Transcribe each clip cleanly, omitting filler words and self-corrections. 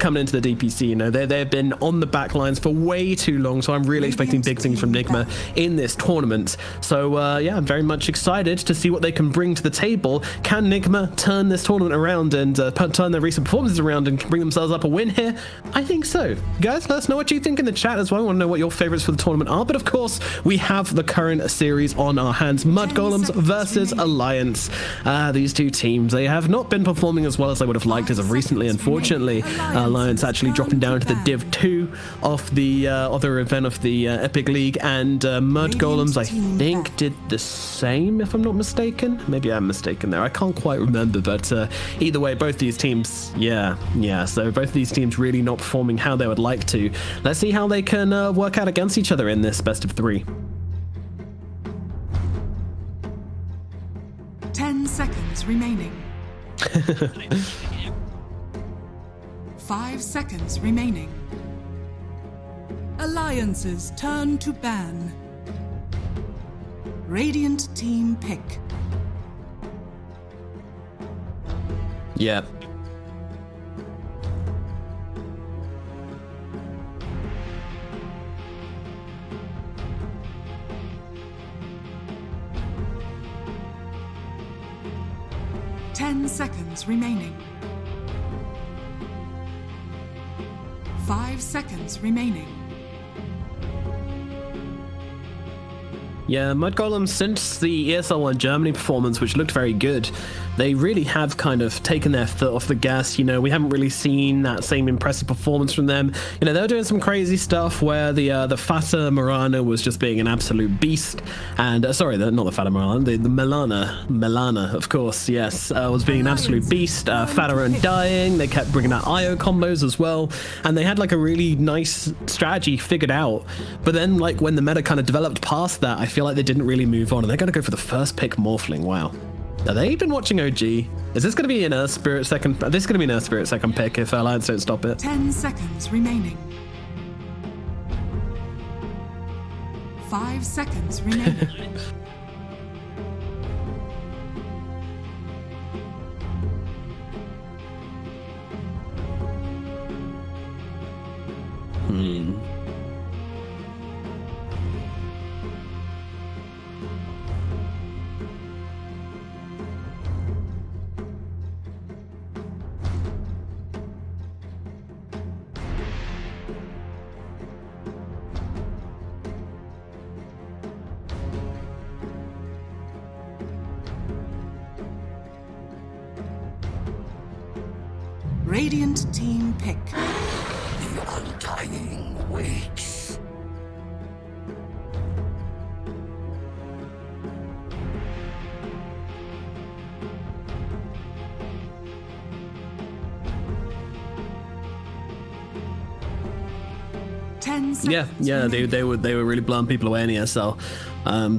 coming into the DPC. You know, they've been on the back lines for way too long, so I'm really expecting big things from Nigma in this tournament. So yeah, I'm very much excited to see what they can bring to the table. Can Nigma turn this tournament around and turn their recent performances around and bring themselves up a win here? I think so. Guys, let us know what you think in the chat as well. I want to know what your favorites for the tournament are. But of course, we have the current series on our hands. Mudgolems versus Alliance. These two teams, they have not been performing as well as I would have liked as of recently, unfortunately. Alliance actually dropping down to the Div 2 of the other event of the Epic League, and Mudgolems, I think, did the same, if I'm not mistaken. Maybe I'm mistaken there. I can't quite remember, but either way, both these teams, yeah, so both of these teams really not performing how they would like to. Let's see how they can work out against each other in this best of 3. 10 seconds remaining. 5 seconds remaining. Alliances turn to ban. Radiant team pick. Yeah. Seconds remaining. 5 seconds remaining. Yeah, Mudgolems, since the ESL1 Germany performance, which looked very good, they really have kind of taken their foot off the gas. You know, we haven't really seen that same impressive performance from them. You know, they were doing some crazy stuff where the Fata Morana was just being an absolute beast. And, sorry, not the Fata Morana, the Melana, of course, yes, was being an absolute beast. Fata Undying, they kept bringing out IO combos as well. And they had, like, a really nice strategy figured out. But then, like, when the meta kind of developed past that, I feel like they didn't really move on. And they're going to go for the first pick Morphling, wow. Are they been watching OG? Is this going to be an Earth Spirit second? This is going to be an Earth Spirit second pick if Alliance don't stop it. 10 seconds remaining. 5 seconds remaining. Radiant team pick. The Undying waits. Yeah, they were really blowing people away in ESL.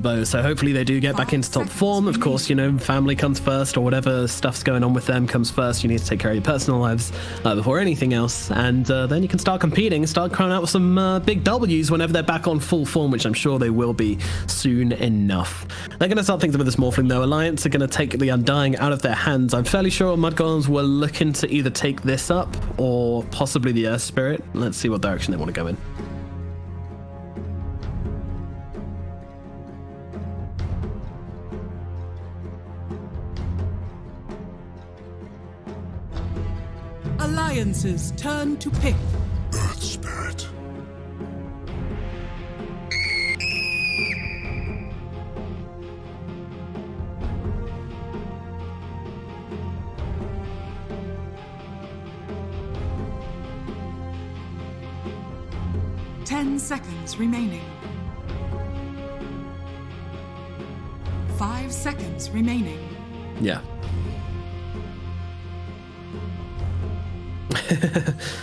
But so hopefully they do get back into top form. Of course, you know, family comes first, or whatever stuff's going on with them comes first. You need to take care of your personal lives before anything else, and then you can start competing, start crying out with some big W's whenever they're back on full form, which I'm sure they will be soon enough. They're going to start things with this Morphling though. Alliance are going to take the Undying out of their hands. I'm fairly sure Mudgolems were looking to either take this up or possibly the Earth Spirit. Let's see what direction they want to go in. Alliances turn to pick. Earth Spirit. Ten seconds remaining. 5 seconds remaining. Yeah.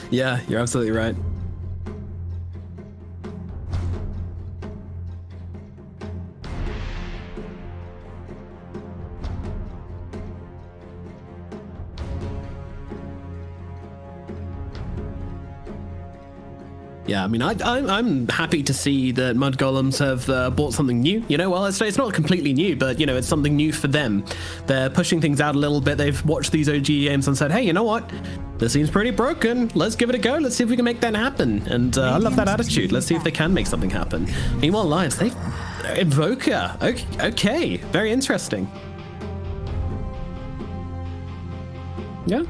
Yeah, you're absolutely right. Yeah, I mean, I'm happy to see that Mudgolems have bought something new. You know, well, it's not completely new, but, you know, it's something new for them. They're pushing things out a little bit. They've watched these OGA games and said, hey, you know what? This seems pretty broken. Let's give it a go. Let's see if we can make that happen. And I love that attitude. Let's see if they can make something happen. Meanwhile, Lions, they... Invoker. Okay. Very interesting. Yeah.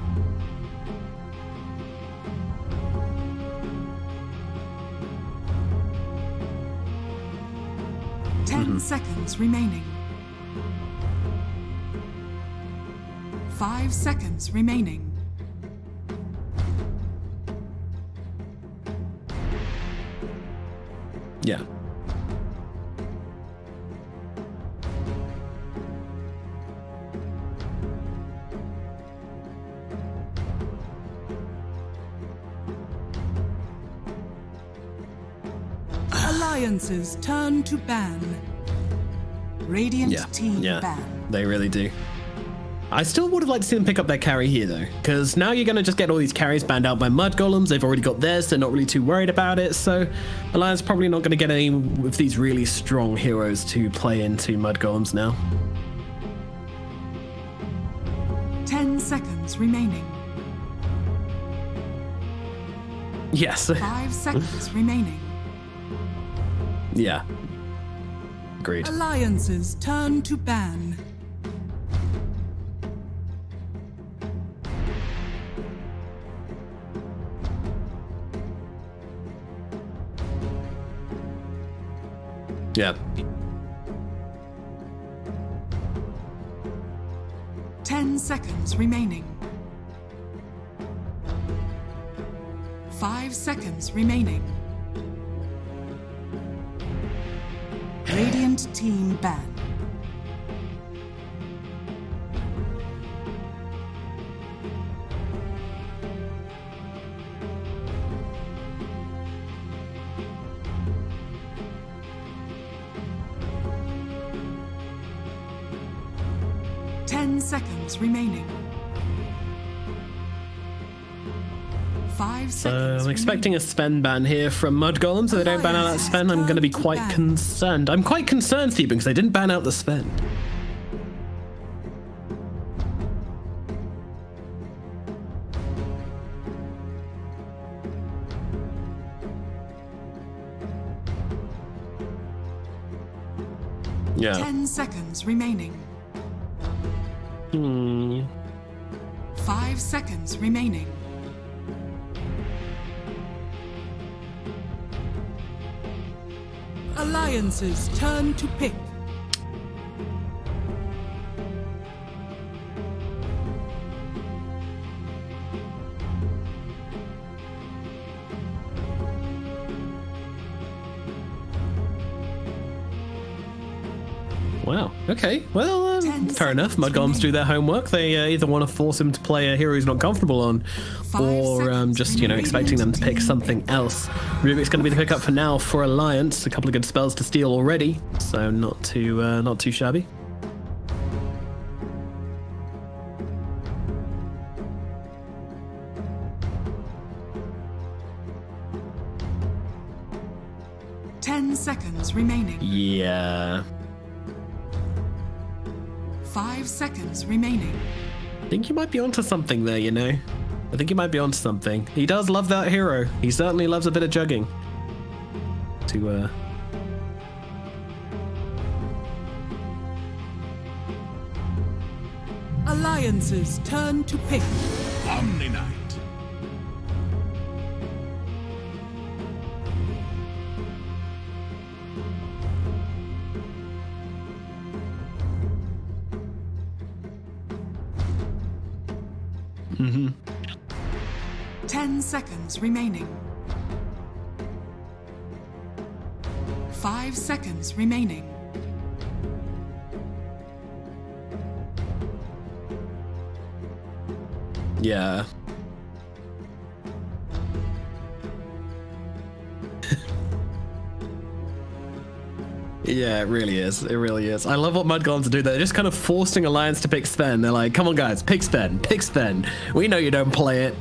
Seconds remaining. 5 seconds remaining. Yeah. Alliances turn to ban. Radiant team ban. They really do. I still would have liked to see them pick up their carry here, though, because now you're going to just get all these carries banned out by Mudgolems. They've already got theirs. They're not really too worried about it, so Alliance probably not going to get any of these really strong heroes to play into Mudgolems now. 10 seconds remaining. Yes. 5 seconds remaining. Yeah. Agreed. Alliances turn to ban. Yeah. 10 seconds remaining. 5 seconds remaining. Radiant team ban. Seconds remaining. 5 seconds. So I'm expecting a spend ban here from Mudgolems. If they don't ban out that spend, I'm going to be quite concerned. I'm quite concerned, Stephen, because they didn't ban out the spend. Yeah. 10 seconds remaining. 5 seconds remaining. Alliances turn to pick. Wow. Okay. Well, fair enough. Mudgolems do their homework. They either want to force him to play a hero he's not comfortable on, or just, you know, expecting them to pick something else. Rubik's going to be the pickup for now for Alliance. A couple of good spells to steal already, so not too shabby. Seconds remaining. Yeah. 5 seconds remaining. I think you might be onto something there, you know. I think you might be onto something. He does love that hero. He certainly loves a bit of jugging. Alliances turn to pick. Omni-Knight. Mm-hmm. 10 seconds remaining. 5 seconds remaining. Yeah. Yeah, it really is. It really is. I love what Mudgolems do. They're just kind of forcing Alliance to pick Sven. They're like, come on, guys, pick Sven. Pick Sven. We know you don't play it.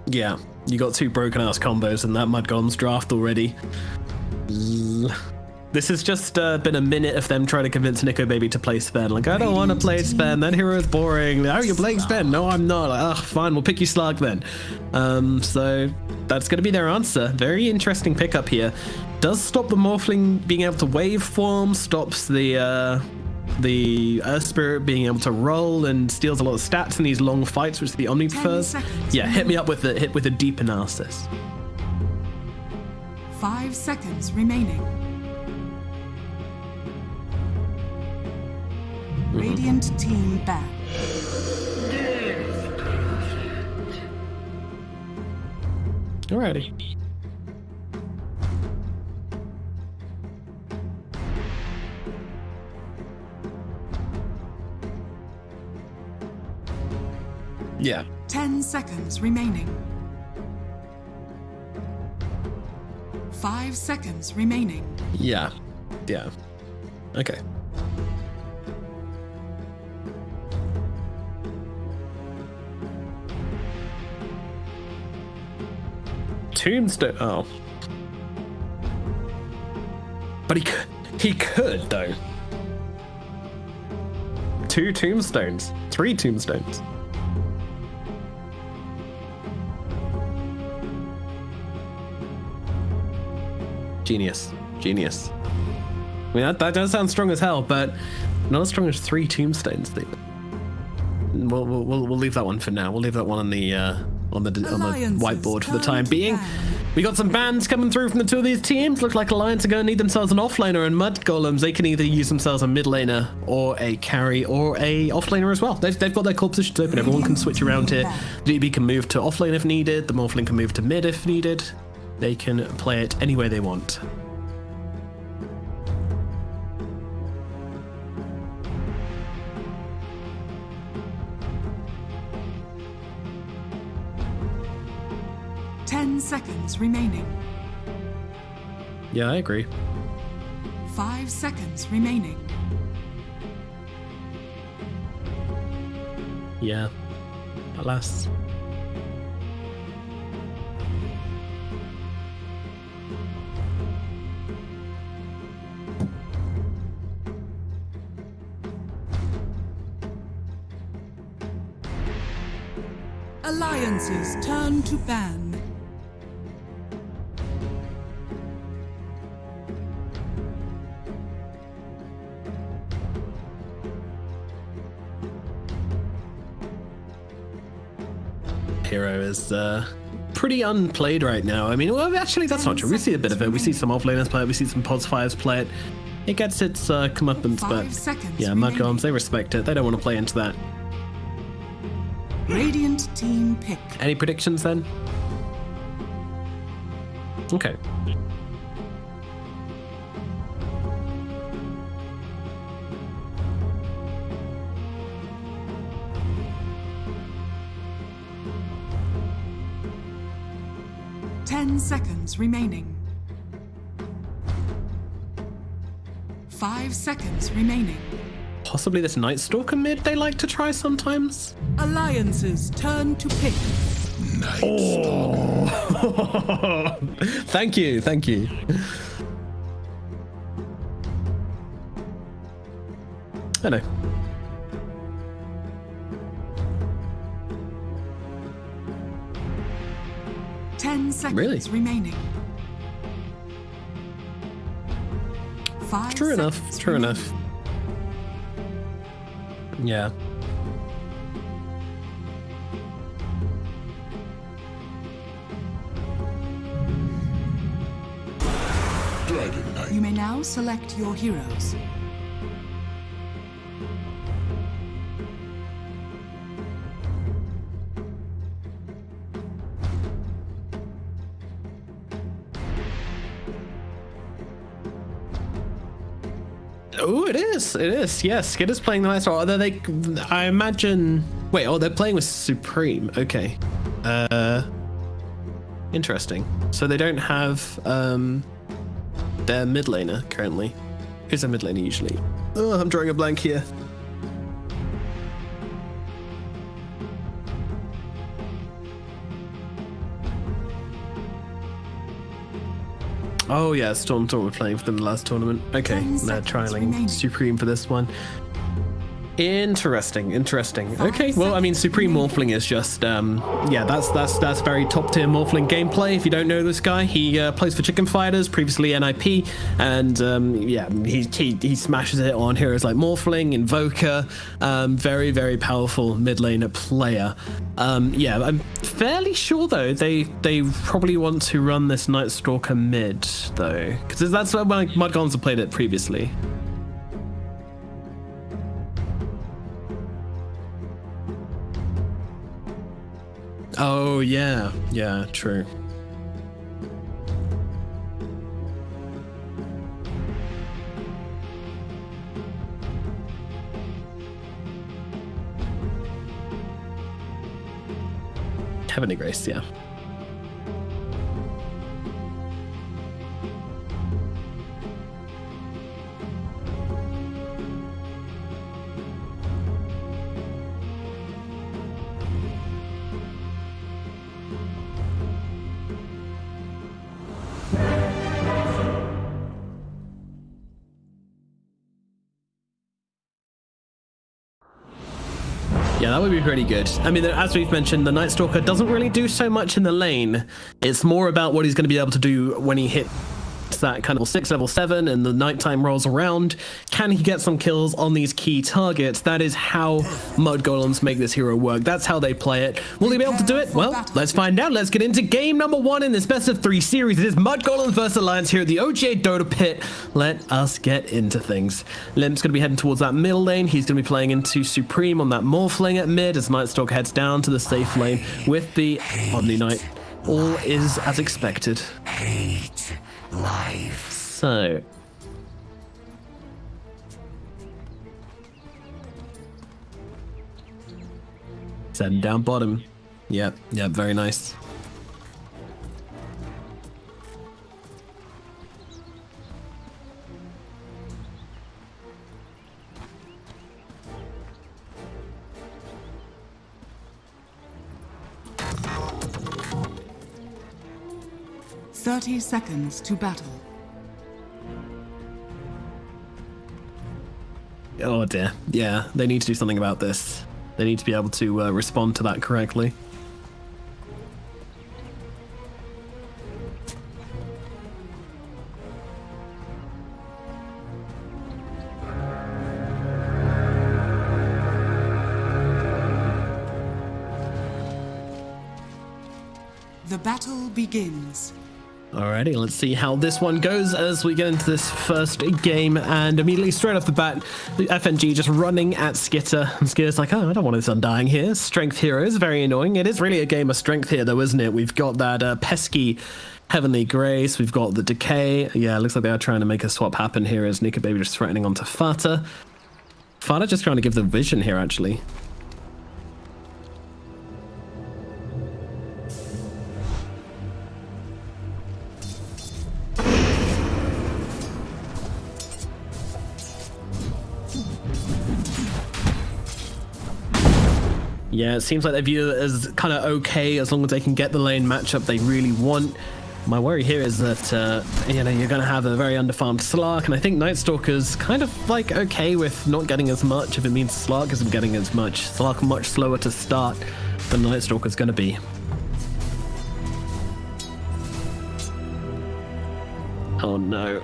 Yeah, you got 2 broken ass combos in that Mudgolems draft already. This has just been a minute of them trying to convince Nico Baby to play Sven. Like, I don't want to play Sven. That hero is boring. Oh, you're playing Sven. No, I'm not. Like, oh, fine. We'll pick you Slug then. So that's going to be their answer. Very interesting pickup here. Does stop the Morphling being able to wave form. Stops the Earth Spirit being able to roll, and steals a lot of stats in these long fights, which the Omni prefers. Yeah, hit me up with a deep analysis. 5 seconds remaining. Radiant team back. Alrighty. Yeah. 10 seconds remaining. 5 seconds remaining. Yeah. Yeah. Okay. Tombstone. Oh. But he could though. 2 tombstones. 3 tombstones. Genius. Genius. I mean, that does sound strong as hell, but not as strong as 3 tombstones. We'll leave that one for now. We'll leave that one on the whiteboard for the time being. We got some bans coming through from the 2 of these teams. Look like Alliance are going to need themselves an offlaner, and Mudgolems, they can either use themselves a mid laner or a carry or a offlaner as well. They've got their core positions open. Everyone can switch around here. DB can move to offlane if needed. The Morphling can move to mid if needed. They can play it any way they want. Seconds remaining. Yeah, I agree. 5 seconds remaining. Yeah. Alas. Alliances turn to ban. Hero is pretty unplayed right now. I mean, well, actually, that's not true. We see a bit of it. We see some offlaners play it. We see some pods fires play it. It gets its comeuppance, but yeah, Mudgolems, they respect it. They don't want to play into that. Radiant team pick. Any predictions then? Okay. Seconds remaining. 5 seconds remaining. Possibly this Night Stalker mid they like to try sometimes. Alliances turn to pick. Oh. Thank you. I know. 10 seconds remaining. 5 True enough. Yeah. You may now select your heroes. Oh, it is. Yes, Skid is playing the nice role. Although I imagine. Wait, they're playing with Supreme. Okay. Interesting. So they don't have their mid laner currently. Who's their mid laner usually? Oh, I'm drawing a blank here. Oh yeah, Storm were playing for them the last tournament. Okay, they're trialing Supreme for this one. Interesting. Okay, well, I mean, Supreme Morphling is just, yeah, that's very top tier Morphling gameplay. If you don't know this guy, he plays for Chicken Fighters, previously NIP, and yeah, he smashes it on heroes like Morphling, Invoker. Very, very powerful mid lane player. Yeah, I'm fairly sure though they probably want to run this Night Stalker mid though, because that's where Mudgolems have played it previously. Oh, yeah. Yeah, true. Heavenly Grace, yeah. Yeah, that would be pretty good. I mean, as we've mentioned, the Night Stalker doesn't really do so much in the lane. It's more about what he's going to be able to do when he hits that kind of level 6, level 7, and the nighttime rolls around. Can he get some kills on these key targets? That is how Mudgolems make this hero work. That's how they play it. Will he be able to do it? Well, let's find out. Let's get into game number 1 in this best of 3 series. It is Mudgolems versus Alliance here at the OGA Dotapit. Let us get into things. Limp's going to be heading towards that middle lane. He's going to be playing into Supreme on that Morphling at mid as Nightstalk heads down to the safe lane with the Omni Knight. All is as expected. Life. So, send down bottom. Yep, very nice. Thirty seconds to battle. Oh dear. Yeah, they need to do something about this. They need to be able to respond to that correctly. The battle begins. Alrighty, let's see how this one goes as we get into this first game, and immediately straight off the bat, the FNG just running at Skitter, and Skitter's like, oh, I don't want this Undying here. Strength heroes, very annoying. It is really a game of strength here though, isn't it? We've got that pesky Heavenly Grace, we've got the Decay. Yeah, it looks like they are trying to make a swap happen here as Nika Baby just threatening onto Fata. Fata just trying to give the vision here, actually. Yeah, it seems like they view it as kind of okay as long as they can get the lane matchup they really want. My worry here is that, you know, you're going to have a very underfarmed Slark, and I think Night Stalker's kind of like okay with not getting as much if it means Slark isn't getting as much. Slark much slower to start than Night Stalker's going to be. Oh no.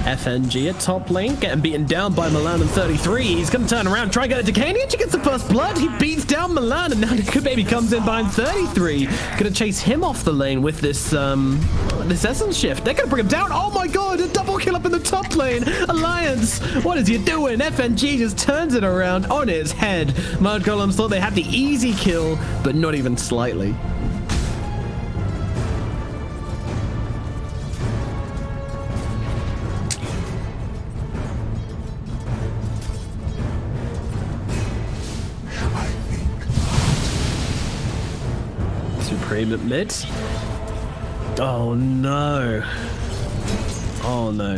FNG at top lane, getting beaten down by Milan in 33. He's going to turn around, try and get a Decay, and he actually gets the first blood. He beats down Milan, and now Nika Baby comes in behind 33. Going to chase him off the lane with this this Essence Shift. They're going to bring him down. Oh my god, a double kill up in the top lane. Alliance, what is he doing? FNG just turns it around on his head. Mudgolems thought they had the easy kill, but not even slightly. Supreme at mid. Oh no. Oh no.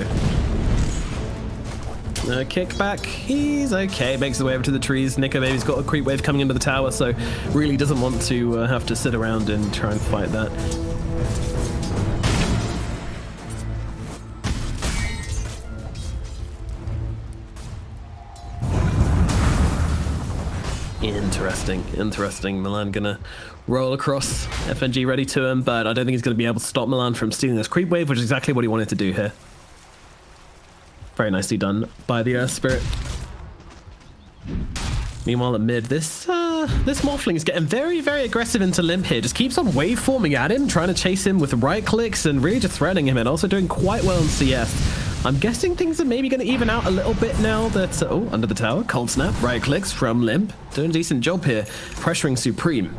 Kickback, he's okay, makes his way over to the trees. Nico maybe's got a creep wave coming into the tower, so really doesn't want to have to sit around and try and fight that. Interesting. Milan gonna roll across. FNG ready to him, but I don't think he's gonna be able to stop Milan from stealing this creep wave, which is exactly what he wanted to do here. Very nicely done by the Earth Spirit. Meanwhile at mid, this Morphling is getting very, very aggressive into Limp here. Just keeps on waveforming at him, trying to chase him with right clicks and really just threatening him, and also doing quite well in CS. I'm guessing things are maybe going to even out a little bit now that... oh, under the tower. Cold Snap. Right clicks from Limp. Doing a decent job here. Pressuring Supreme.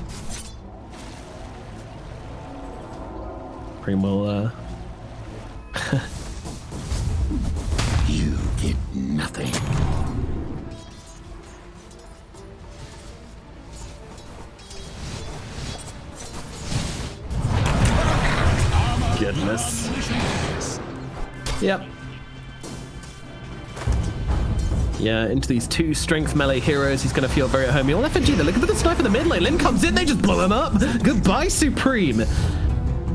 Supreme will... You get nothing. Goodness. Yep. Yeah, into these two strength melee heroes, he's going to feel very at home. Well, FNG, they're looking for the sniper in the mid lane. Lim comes in, they just blow him up. Goodbye, Supreme.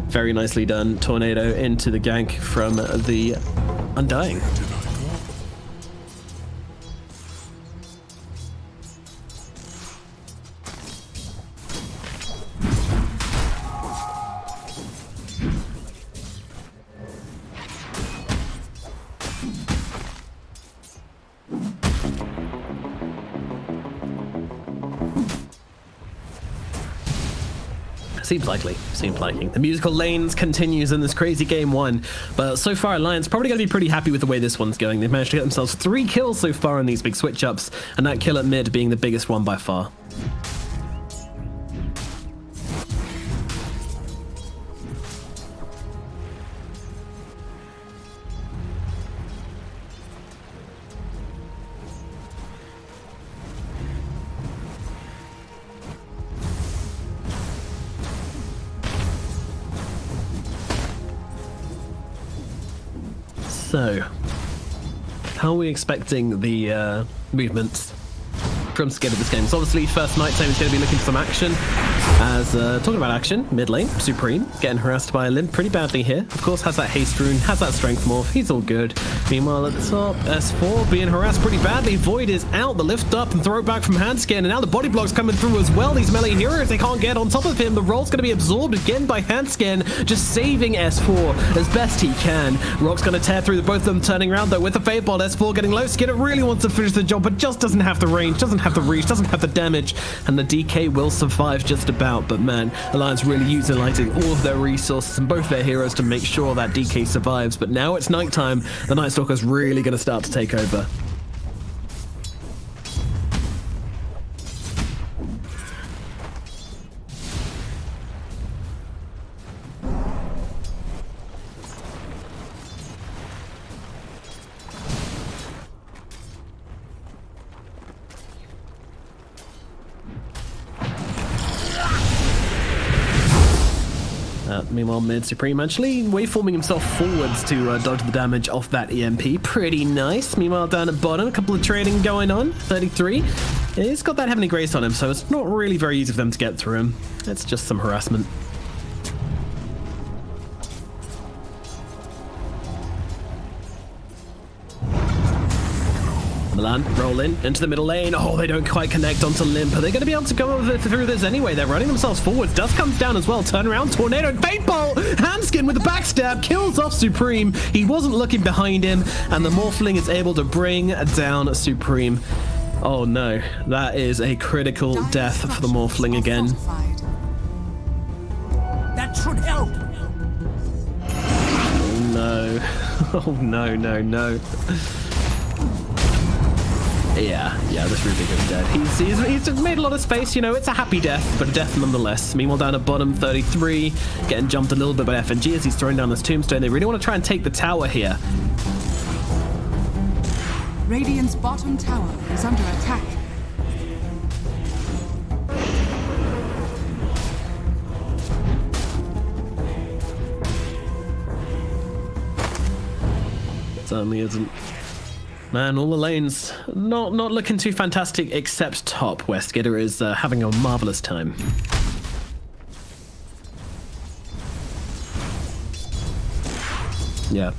Very nicely done. Tornado into the gank from the Undying. Seems likely. The musical lanes continues in this crazy game 1, but so far Alliance probably going to be pretty happy with the way this one's going. They've managed to get themselves 3 kills so far in these big switch-ups, and that kill at mid being the biggest one by far. So, how are we expecting the movements from Skid of this game? So obviously, first night time is going to be looking for some action. As, talking about action, mid lane, Supreme, getting harassed by a Limp pretty badly here. Of course, has that haste rune, has that strength morph, he's all good. Meanwhile, at the top, S4 being harassed pretty badly. Void is out, the lift up and throw back from Handscan, and now the body block's coming through as well. These melee heroes, they can't get on top of him. The roll's going to be absorbed again by Handscan, just saving S4 as best he can. Rock's going to tear through both of them, turning around though with the Fade Bolt. S4 getting low. Skinner really wants to finish the job, but just doesn't have the range, doesn't have the reach, doesn't have the damage, and the DK will survive just about. But man, Alliance really utilizing all of their resources and both their heroes to make sure that DK survives. But now it's nighttime, the Night Stalker's really going to start to take over. Meanwhile, mid Supreme actually waveforming himself forwards to dodge the damage off that EMP. Pretty nice. Meanwhile, down at bottom, a couple of trading going on. 33. He's got that Heavenly Grace on him, so it's not really very easy for them to get through him. It's just some harassment. Milan roll in into the middle lane. Oh, they don't quite connect onto Limp. Are they going to be able to go through this anyway? They're running themselves forwards. Dust comes down as well. Turn around, Tornado, Paintball! Handskin with the backstab kills off Supreme. He wasn't looking behind him, and the Morphling is able to bring down Supreme. Oh no, that is a critical death for the Morphling again. That should help. Oh no. Oh no, no, no. Yeah, this Rubik is dead. He's made a lot of space, you know, it's a happy death, but a death nonetheless. Meanwhile, down at bottom, 33, getting jumped a little bit by FNG as he's throwing down this tombstone. They really want to try and take the tower here. Radiant's bottom tower is under attack. Certainly isn't. Man, all the lanes not looking too fantastic except top, where Skidder is having a marvelous time. Yeah.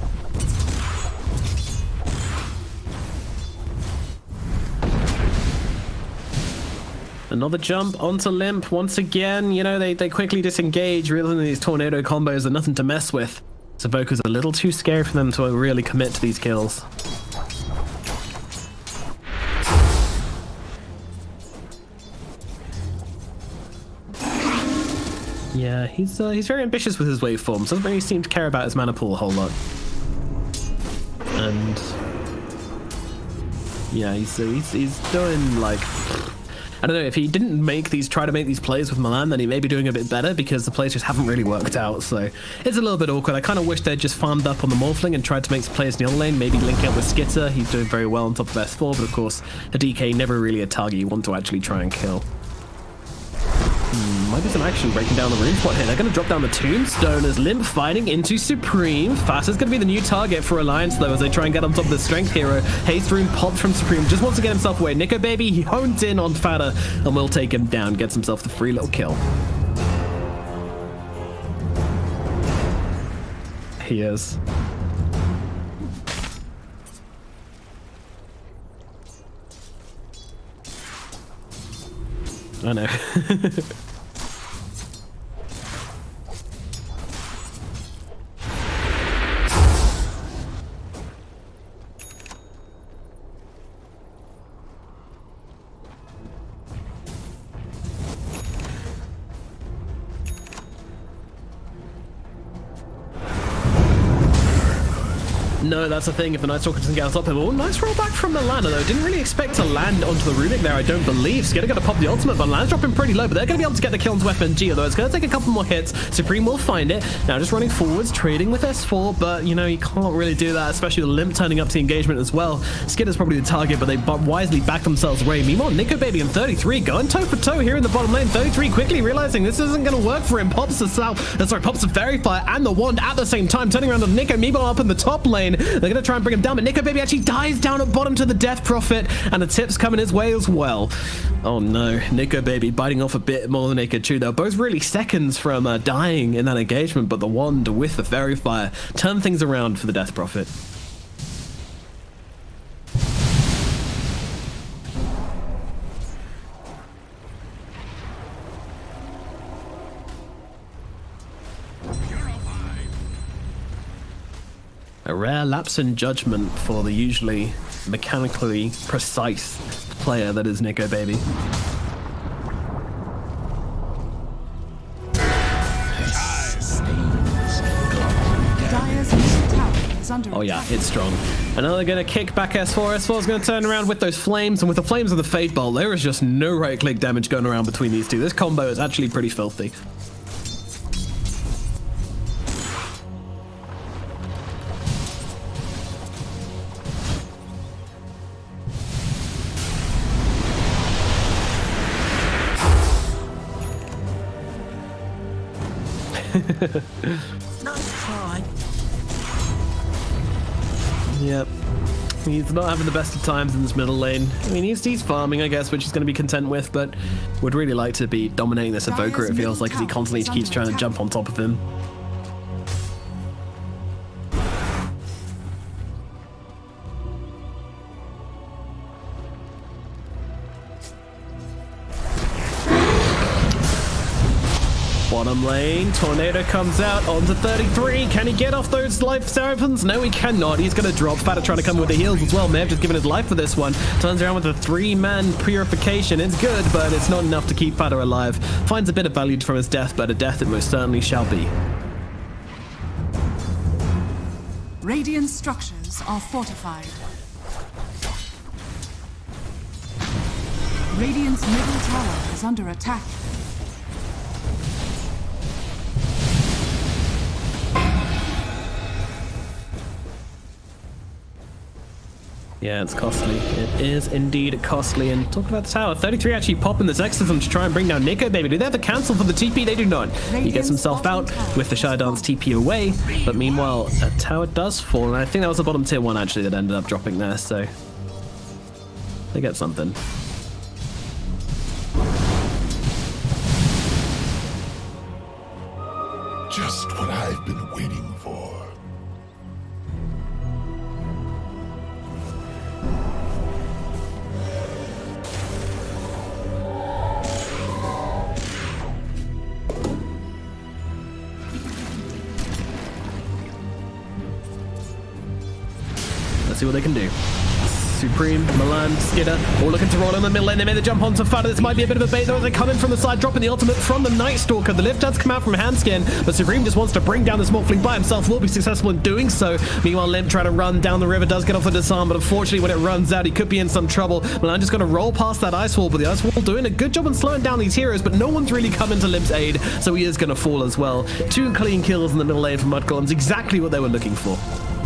Another jump onto Limp once again. You know, they quickly disengage, realizing these tornado combos are nothing to mess with. So Voka's a little too scary for them to really commit to these kills. Yeah, he's very ambitious with his waveforms. Doesn't really seem to care about his mana pool a whole lot. And yeah, he's doing like, I don't know, if he didn't try to make these plays with Milan, then he may be doing a bit better, because the plays just haven't really worked out. So it's a little bit awkward. I kind of wish they'd just farmed up on the Morphling and tried to make some plays in the other lane, maybe linking up with Skitter. He's doing very well on top of S4, but of course a DK never really a target you want to actually try and kill. Might be some action breaking down the rune spot here. They're going to drop down the Tombstone as Limp fighting into Supreme. Fasta's going to be the new target for Alliance, though, as they try and get on top of the Strength hero. Haste Rune popped from Supreme, just wants to get himself away. Nico Baby, he honed in on Fata and will take him down, gets himself the free little kill. He is. I know. No, that's the thing. If the Night Stalker doesn't get on top of him. Oh, nice rollback from Milana, though. Didn't really expect to land onto the Runic there, I don't believe. Skidder going to pop the ultimate, but Milan's dropping pretty low, but they're going to be able to get the kill onto FNG, although it's going to take a couple more hits. Supreme will find it. Now just running forwards, trading with S4, but, you know, you can't really do that, especially the Limp turning up to the engagement as well. Skidder's probably the target, but they wisely back themselves away. Meanwhile, Nico Baby and 33 going toe for toe here in the bottom lane. 33 quickly realizing this isn't going to work for him. Pops the Fairy Fire and the Wand at the same time, turning around on Nico. Meanwhile, up in the top lane, they're going to try and bring him down, but Nico Baby actually dies down at bottom to the Death Prophet, and the tip's coming his way as well. Oh no, Nico Baby biting off a bit more than they could chew. They're both really seconds from dying in that engagement, but the Wand with the Fairy Fire turned things around for the Death Prophet. A rare lapse in judgment for the usually mechanically precise player that is Nico Baby. Oh yeah, it's strong. And now they're going to kick back S4. S4 is going to turn around with those flames, and with the flames of the Fate Bolt, there is just no right-click damage going around between these two. This combo is actually pretty filthy. Nice try. Yep. He's not having the best of times in this middle lane. I mean, he's farming, I guess, which he's going to be content with, but would really like to be dominating this Evoker, it feels like, as he constantly keeps trying to jump on top of him. Bottom lane, Tornado comes out onto 33. Can he get off those life serapens? No, he cannot. He's going to drop. Fata trying to come with the heals as well. May have just given his life for this one. Turns around with a 3-man purification. It's good, but it's not enough to keep Fata alive. Finds a bit of value from his death, but a death it most certainly shall be. Radiant structures are fortified. Radiant's middle tower is under attack. Yeah, it's costly. It is indeed costly. And talking about the tower, 33 actually popping this exorcism to try and bring down Nico, baby. Do they have the cancel for the TP? They do not. He gets himself out with the Shadow's TP away. But meanwhile, a tower does fall. And I think that was the bottom tier one, actually, that ended up dropping there. So they get something. Just what I've been waiting for. Let's see what they can do. Supreme, Milan, Skidder, all looking to roll in the middle lane. They made the jump onto Fada. This might be a bit of a bait though as they come in from the side, dropping the ultimate from the Night Stalker. The lift does come out from Handskin, but Supreme just wants to bring down this Morphling by himself. Will be successful in doing so. Meanwhile, Limp trying to run down the river, does get off the disarm, but unfortunately when it runs out, he could be in some trouble. Milan just going to roll past that Ice Wall, but the Ice Wall doing a good job on slowing down these heroes, but no one's really coming to Limp's aid, so he is going to fall as well. 2 clean kills in the middle lane from Mudgolems, exactly what they were looking for.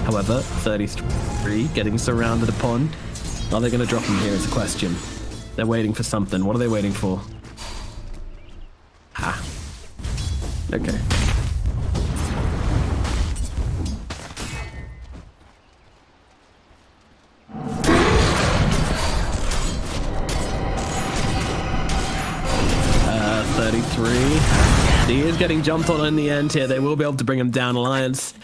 However, 33 getting surrounded upon. Are they going to drop him here is a question. They're waiting for something. What are they waiting for? Ah. Okay. He is getting jumped on in the end here. They will be able to bring him down. Alliance,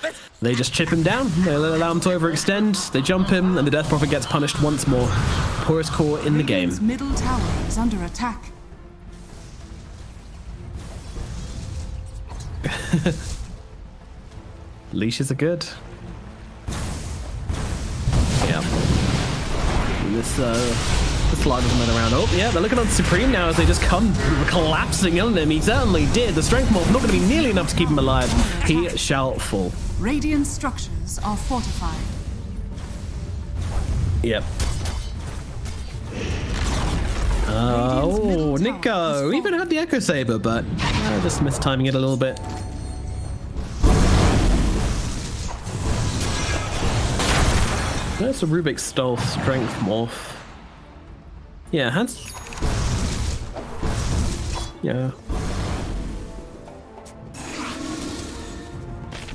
they just chip him down. They allow him to overextend. They jump him, and the Death Prophet gets punished once more. Poorest core in the game. Radiant's middle tower is under attack. Leashes are good. Yeah. This line doesn't let around. Oh, yeah, they're looking on Supreme now as they just come collapsing on him. He certainly did. The strength morph not going to be nearly enough to keep him alive. He shall fall. Radiant structures are fortified. Yep. Oh, Nico even had the Echo Saber, but just mistiming it a little bit. There's a Rubik's Stole strength morph. Yeah, hands. Yeah.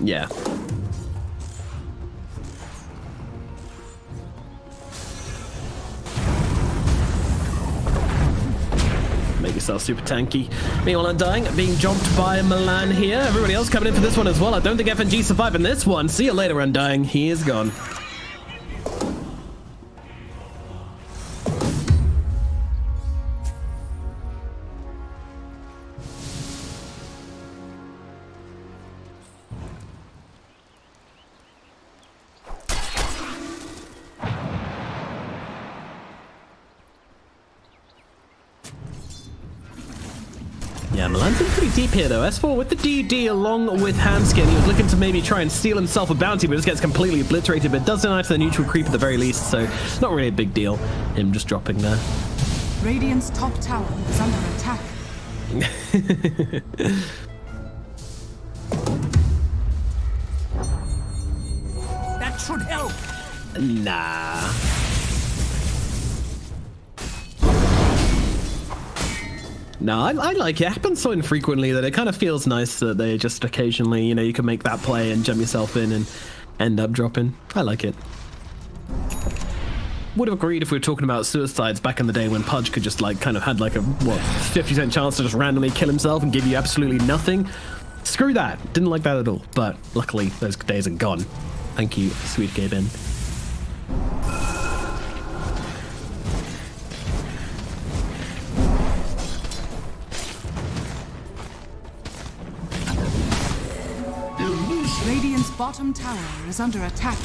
Yeah. Make yourself super tanky. Meanwhile, Undying being jumped by Milan here. Everybody else coming in for this one as well. I don't think FNG surviving this one. See you later, Undying. He is gone. Yeah, Milan's been pretty deep here though. S4 with the DD along with Handskin. He was looking to maybe try and steal himself a bounty, but just gets completely obliterated, but does deny to the neutral creep at the very least, so not really a big deal, him just dropping there. Radiant's top tower is under attack. That should help. Nah. No, I like it. It happens so infrequently that it kind of feels nice that they just occasionally, you know, you can make that play and jump yourself in and end up dropping. I like it. Would have agreed if we were talking about suicides back in the day when Pudge could just like kind of had like a, what, 50% chance to just randomly kill himself and give you absolutely nothing. Screw that. Didn't like that at all. But luckily, those days are gone. Thank you, sweet Gaben. Radiant's bottom tower is under attack.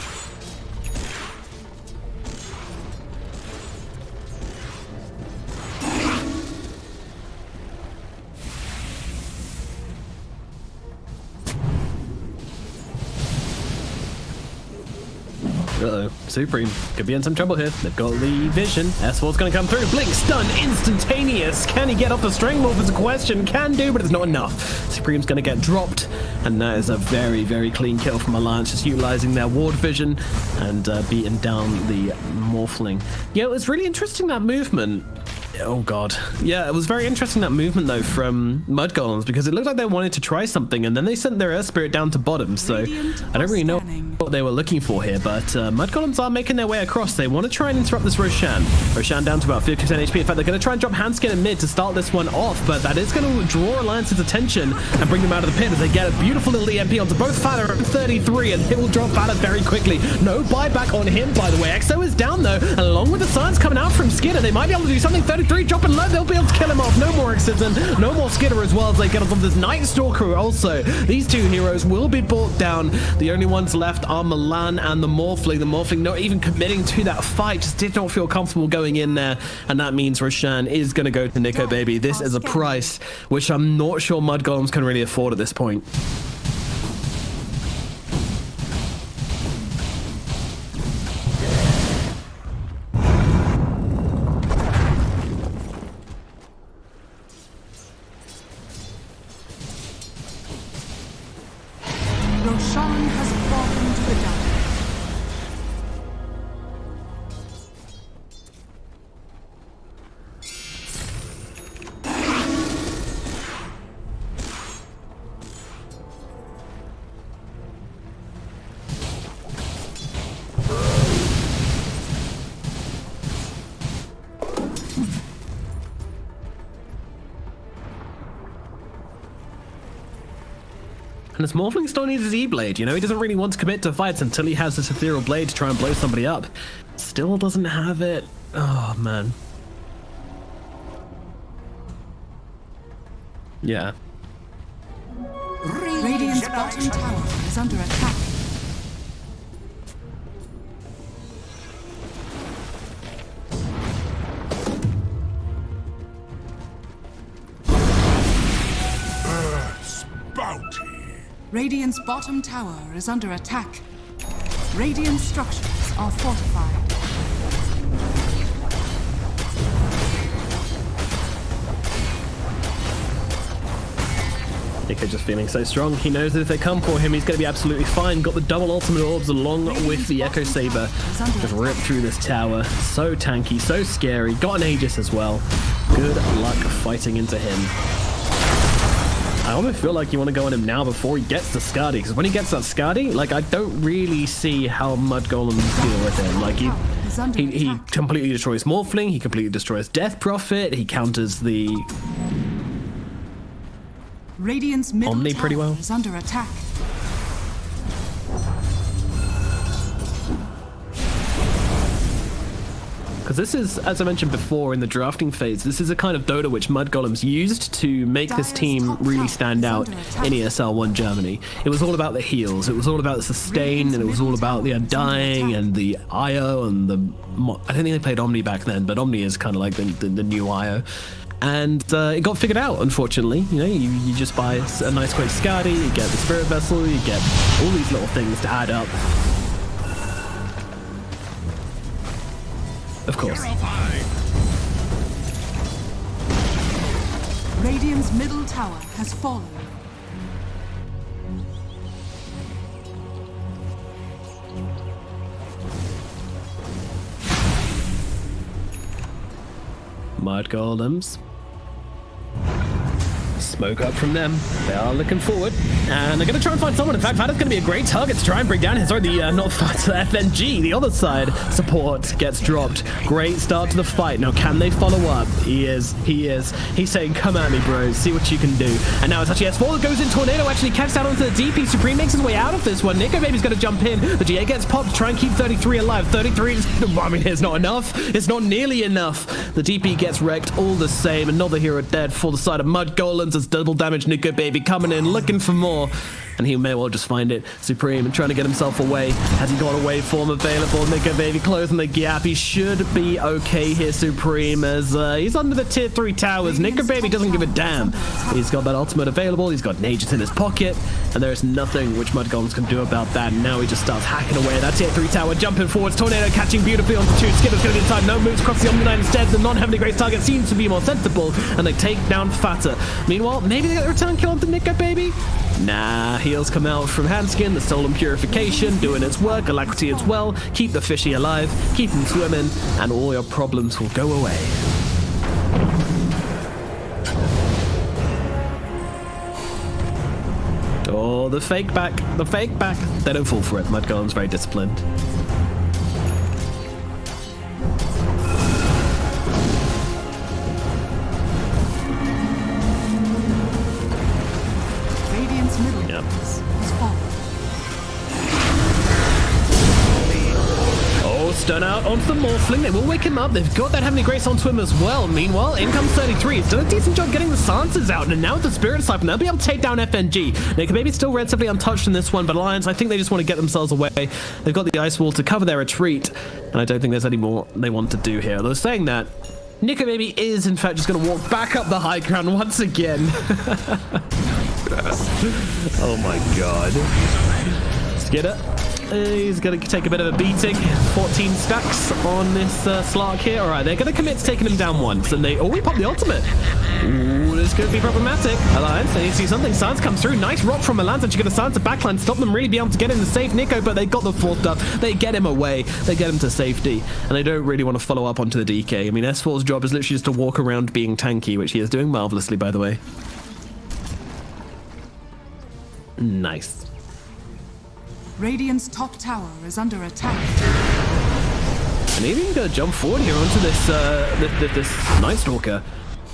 Uh-oh. Supreme could be in some trouble here. They've got the vision. S4's going to come through. Blink, stun, instantaneous. Can he get off the string morph is a question. Can do, but it's not enough. Supreme's going to get dropped. And that is a very, very clean kill from Alliance, just utilizing their ward vision and beating down the Morphling. Yeah, it was really interesting, that movement. Oh god. Yeah, it was very interesting, that movement though from Mudgolems, because it looked like they wanted to try something and then they sent their Earth Spirit down to bottom, so I don't really know what they were looking for here, but Mudgolems are making their way across. They want to try and interrupt this Roshan. Roshan down to about 50% HP. In fact, they're going to try and drop Handskin in mid to start this one off, but that is going to draw Alliance's attention and bring them out of the pit as they get a beautiful little EMP onto both Fada at 33, and they will drop Fada very quickly. No buyback on him, by the way. Exo is down though, and along with the science coming out from Skidder, they might be able to do something. 33 dropping low, they'll be able to kill him off. No more Excision, no more Skidder as well as they get off of this Night Stalker also. These two heroes will be brought down. The only ones left are Milan and the Morphling. The Morphling not even committing to that fight, just did not feel comfortable going in there, and that means Roshan is going to go to Nico Baby. This is a price which I'm not sure Mudgolems can really afford at this point. Roshan has fallen to the dark. And this Morphling still needs his E-Blade, you know? He doesn't really want to commit to fights until he has this Ethereal Blade to try and blow somebody up. Still doesn't have it. Oh, man. Yeah. Radiant's bottom tower is under attack. Radiant's bottom tower is under attack. Radiant structures are fortified. Nico just feeling so strong. He knows that if they come for him, he's going to be absolutely fine. Got the double ultimate orbs along with the Echo Saber. Just ripped through this tower. So tanky, so scary. Got an Aegis as well. Good luck fighting into him. I almost feel like you want to go on him now before he gets to Skadi, because when he gets that Skadi, like, I don't really see how Mudgolems deal with him. Like, he completely destroys Morphling, he completely destroys Death Prophet, he counters the Radiant's middle Omni pretty well. is under attack. Because this is, as I mentioned before in the drafting phase, this is a kind of Dota which Mudgolems used to make this team really stand out in ESL 1 Germany. It was all about the heals, it was all about the sustain, and it was all about the Undying and the IO and the... I don't think they played Omni back then, but Omni is kind of like the new IO. And it got figured out, unfortunately. You know, you just buy a nice quick Skadi, you get the Spirit Vessel, you get all these little things to add up. Of course. Radiant's middle tower has fallen. Mudgolems. Smoke up from them. They are looking forward, and they're going to try and find someone. In fact, Fada's going to be a great target to try and bring down his, not Fada, FNG. The other side support gets dropped. Great start to the fight. Now, can they follow up? He is. He's saying, come at me, bros. See what you can do. And now it's actually S4 that goes in. Tornado actually catches out onto the DP. Supreme makes his way out of this one. Nico Baby's going to jump in. The GA gets popped to try and keep 33 alive. 33 is, I mean, it's not enough. It's not nearly enough. The DP gets wrecked all the same. Another hero dead for the side of Mudgolems. As double damage. Nico Baby coming in, looking for more. and he may well just find it. Supreme and trying to get himself away. Has he got a waveform available? Nico Baby closing the gap. He should be okay here, Supreme, as he's under the tier 3 towers. Nico Baby doesn't give a damn. He's got that ultimate available. He's got Nages in his pocket, and there is nothing which Mudgolems can do about that. Now he just starts hacking away. That tier 3 tower, jumping forwards. Tornado catching beautifully onto 2. Skitter's going to be inside. No moves across the Omni-9 instead. The non-heavily graced target seems to be more sensible, and they take down Fatter. Meanwhile, maybe they get the return kill onto Nico Baby? Nah, heals come out from Handskin, the Stolen Purification, doing its work, Alacrity as well. Keep the fishy alive, keep him swimming, and all your problems will go away. Oh, the fake back, the fake back. They don't fall for it. Mudgolem's very disciplined. Radiant's middle barracks has fallen. Oh, stun out onto the Morphling. They will wake him up. They've got that Heavenly Grace onto him as well. Meanwhile, in comes 33. He's done a decent job getting the silences out, and now with the Spirit Siphon, they'll be able to take down FNG. Nico Baby's still relatively untouched in this one, but Alliance, I think they just want to get themselves away. They've got the Ice Wall to cover their retreat, and I don't think there's any more they want to do here. Although saying that, Nico Baby is, in fact, just going to walk back up the high ground once again. Oh my god. Skitter. He's going to take a bit of a beating. 14 stacks on this Slark here. All right, they're going to commit to taking him down once. And they... Oh, we popped the ultimate. Ooh, this could be problematic. Alliance, they need to see something. Silence comes through. Nice rock from Alliance. Actually going to silence the backline. Stop them really be able to get in the safe Nico, but they got the fourth up. They get him away. They get him to safety. And they don't really want to follow up onto the DK. I mean, S4's job is literally just to walk around being tanky, which he is doing marvelously, by the way. Nice. Radiant's top tower is under attack. And even going to jump forward here onto this this Night Stalker.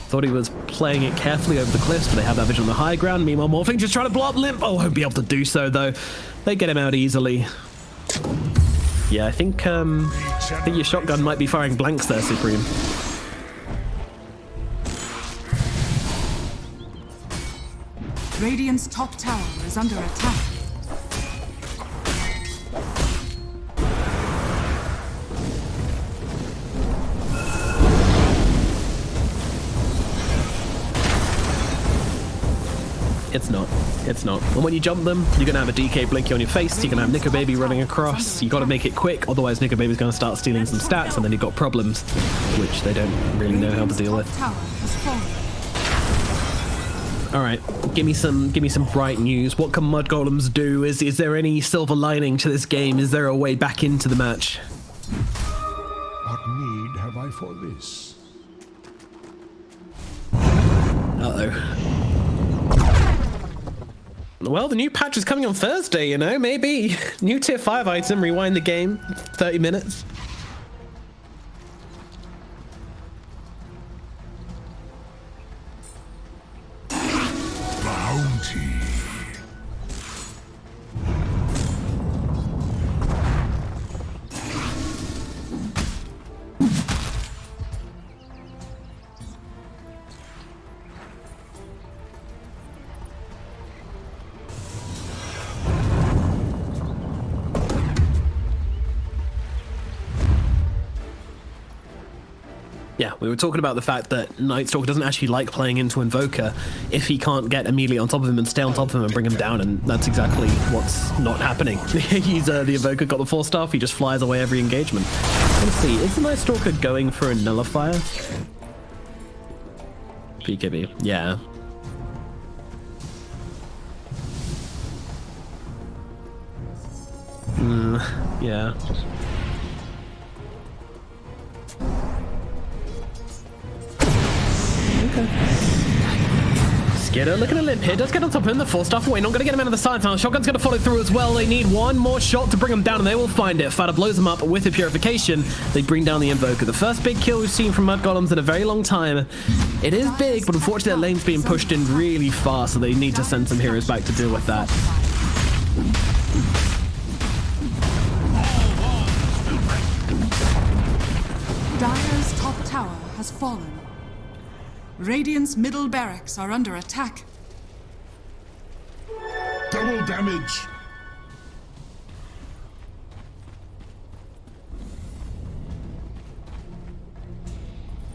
Thought he was playing it carefully over the cliffs, but they have that vision on the high ground. Meanwhile, Morphing just trying to blow up Limp. Oh, won't be able to do so though. They get him out easily. Yeah, I think your shotgun might be firing blanks there, Supreme. Radiant's top tower is under attack. It's not. It's not. And when you jump them, you're going to have a DK blinky on your face. You're going to have Nico Baby running across. You got to make it quick, otherwise Nico Baby's going to start stealing some stats, and then you've got problems, which they don't really know how to deal with. All right, give me some bright news. What can Mudgolems do? Is there any silver lining to this game? Is there a way back into the match? What need have I for this? Uh-oh. Well, the new patch is coming on Thursday, you know, maybe. New tier 5 item, rewind the game, 30 minutes. Bounty. Yeah, we were talking about the fact that Night Stalker doesn't actually like playing into Invoker if he can't get immediately on top of him and stay on top of him and bring him down, and that's exactly what's not happening. He's the Invoker got the 4 staff, he just flies away every engagement. Let's see, is the Night Stalker going for a nullifier? PKB, yeah. Yeah. Skitter looking at Limp here, does get on top of him, the 4 staff away, not going to get him out of the side tunnel. Shotgun's going to follow through as well. They need one more shot to bring him down, and they will find it. Fada blows him up with a purification. They bring down the Invoker. The first big kill we've seen from Mudgolems in a very long time. It is big, but unfortunately that lane's being pushed in really fast, so they need to send some heroes back to deal with that. Dire's top tower has fallen. Radiant's middle barracks are under attack. Double damage.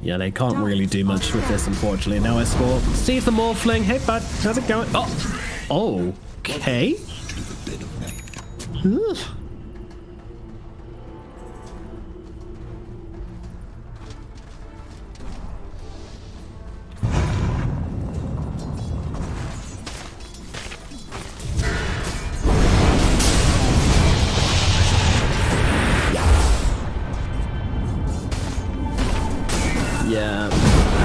Yeah, they can't really do much with this, unfortunately. Now S4 sees the Morphling. Hey, bud, how's it going? Oh, okay. Ugh. Yeah,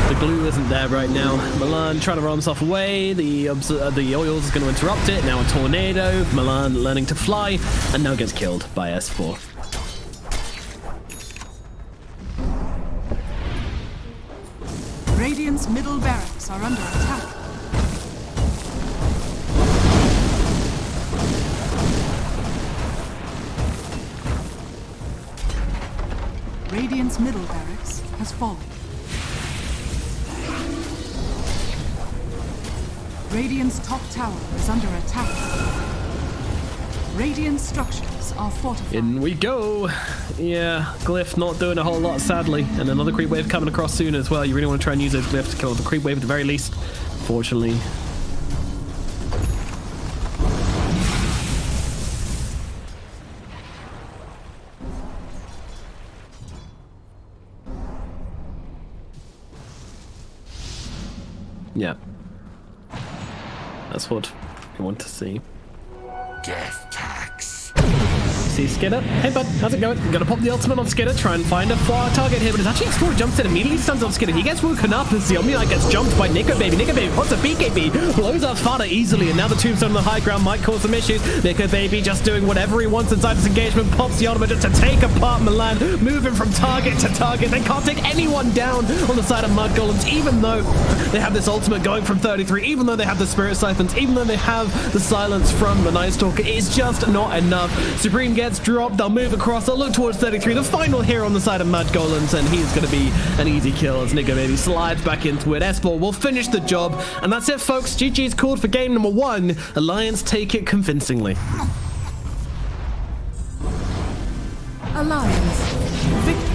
the glue isn't there right now. Milan trying to run himself away. The oils is going to interrupt it. Now a tornado. Milan learning to fly, and now gets killed by S4. Radiant's middle barracks are under attack. Radiant's middle barracks has fallen. Radiant's top tower is under attack. Radiant structures are fortified. In we go. Yeah, Glyph not doing a whole lot, sadly. And another creep wave coming across soon as well. You really want to try and use those Glyphs to kill the creep wave at the very least. Fortunately. Yeah. That's what I want to see. Death tax. See Skidder? Hey bud, how's it going? I'm gonna pop the ultimate on Skidder, try and find a far target here, but it's actually Explorer jumps in, immediately stuns on Skidder. He gets woken up as the Omni Knight gets jumped by Nico Baby. Nico Baby pops a BKB, blows up Fada easily, and now the tombstone on the high ground might cause some issues. Nico Baby just doing whatever he wants inside this engagement, pops the ultimate just to take apart Milan, moving from target to target. They can't take anyone down on the side of Mudgolems, even though they have this ultimate going from 33, even though they have the Spirit Siphons, even though they have the silence from the Night Stalker. It's just not enough. Supreme gets dropped, they'll move across, they'll look towards 33, the final here on the side of Mudgolems, and he's going to be an easy kill as Nico Baby slides back into it. S4 will finish the job, and that's it, folks. GG's called for game number 1. Alliance take it convincingly. Alliance victory.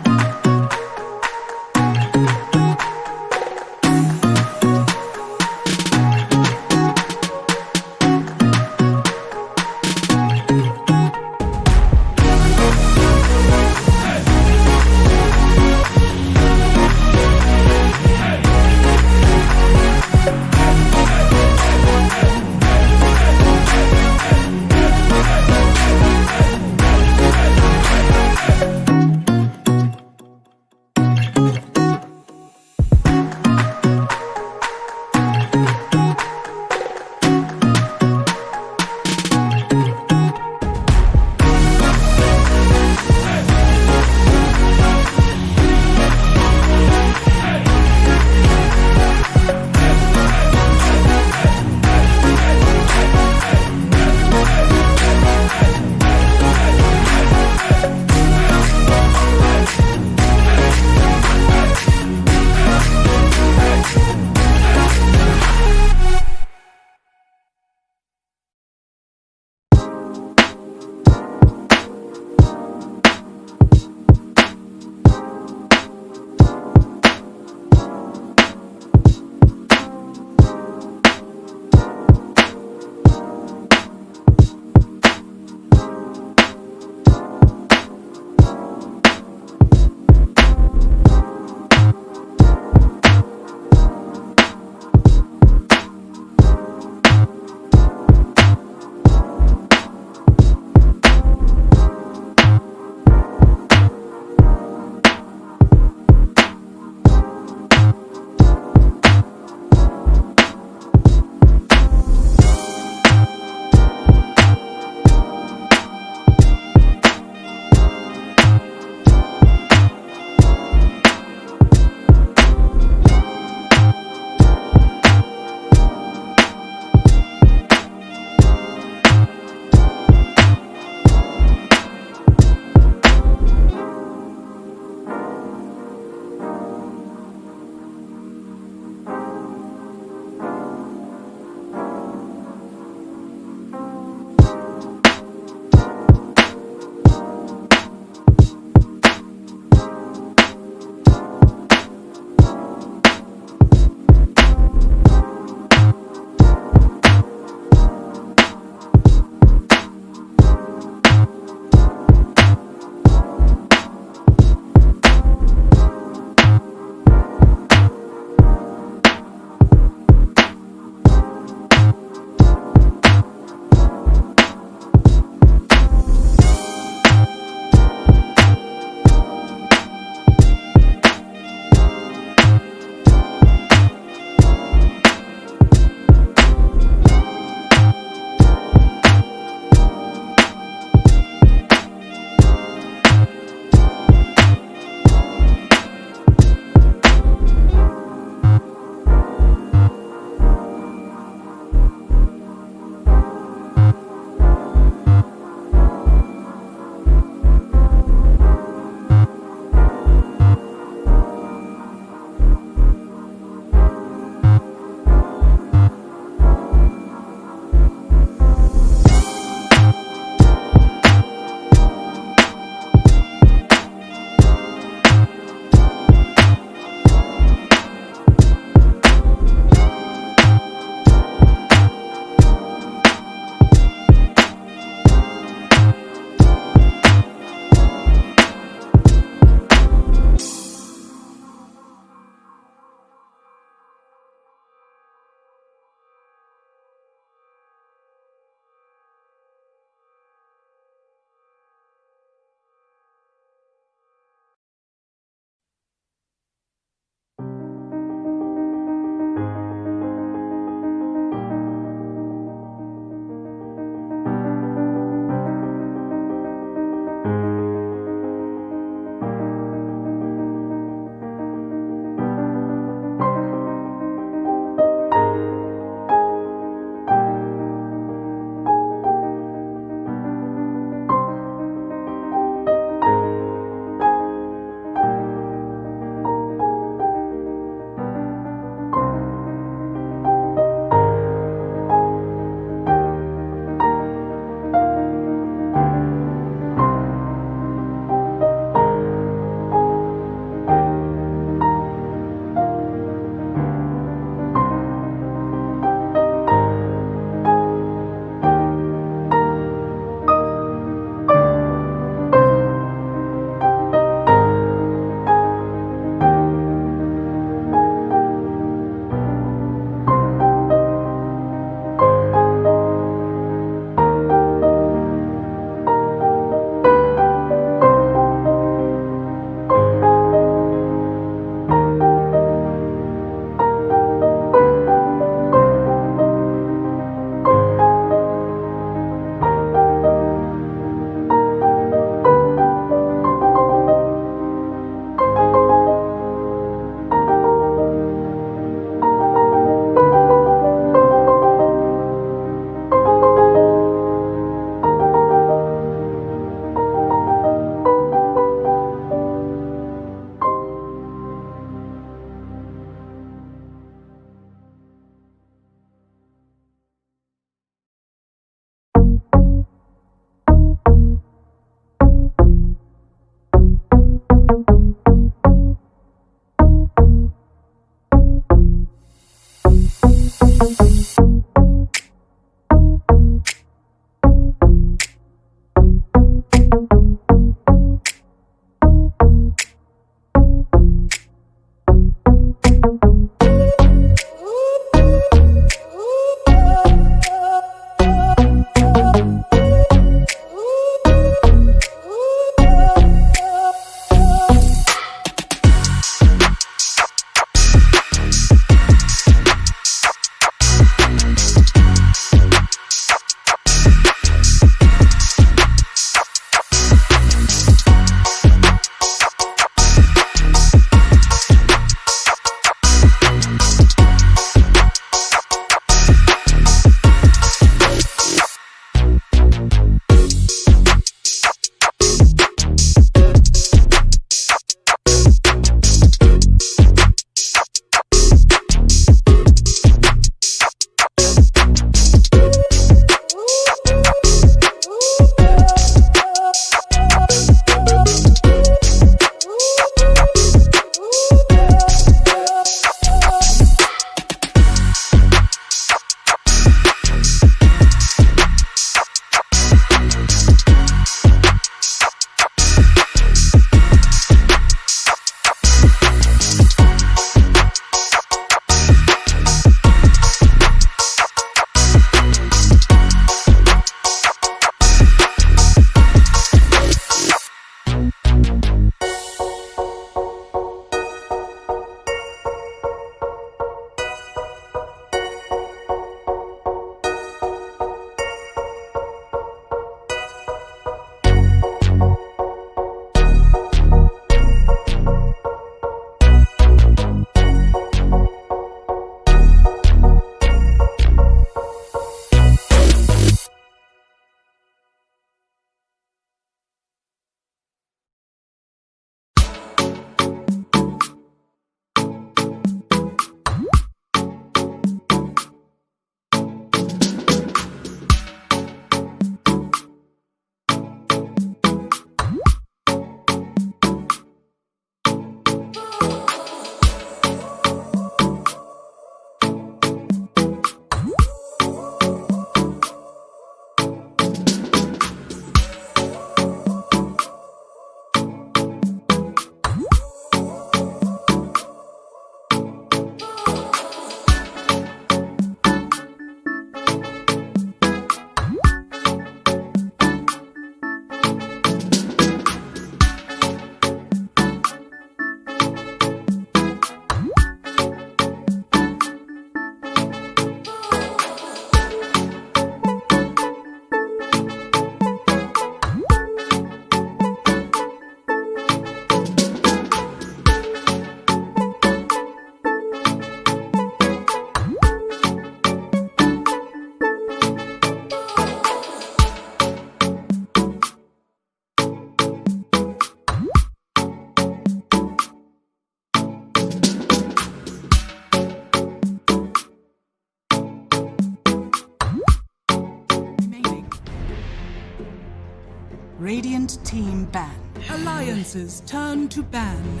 Radiant team ban. Alliances turn to ban.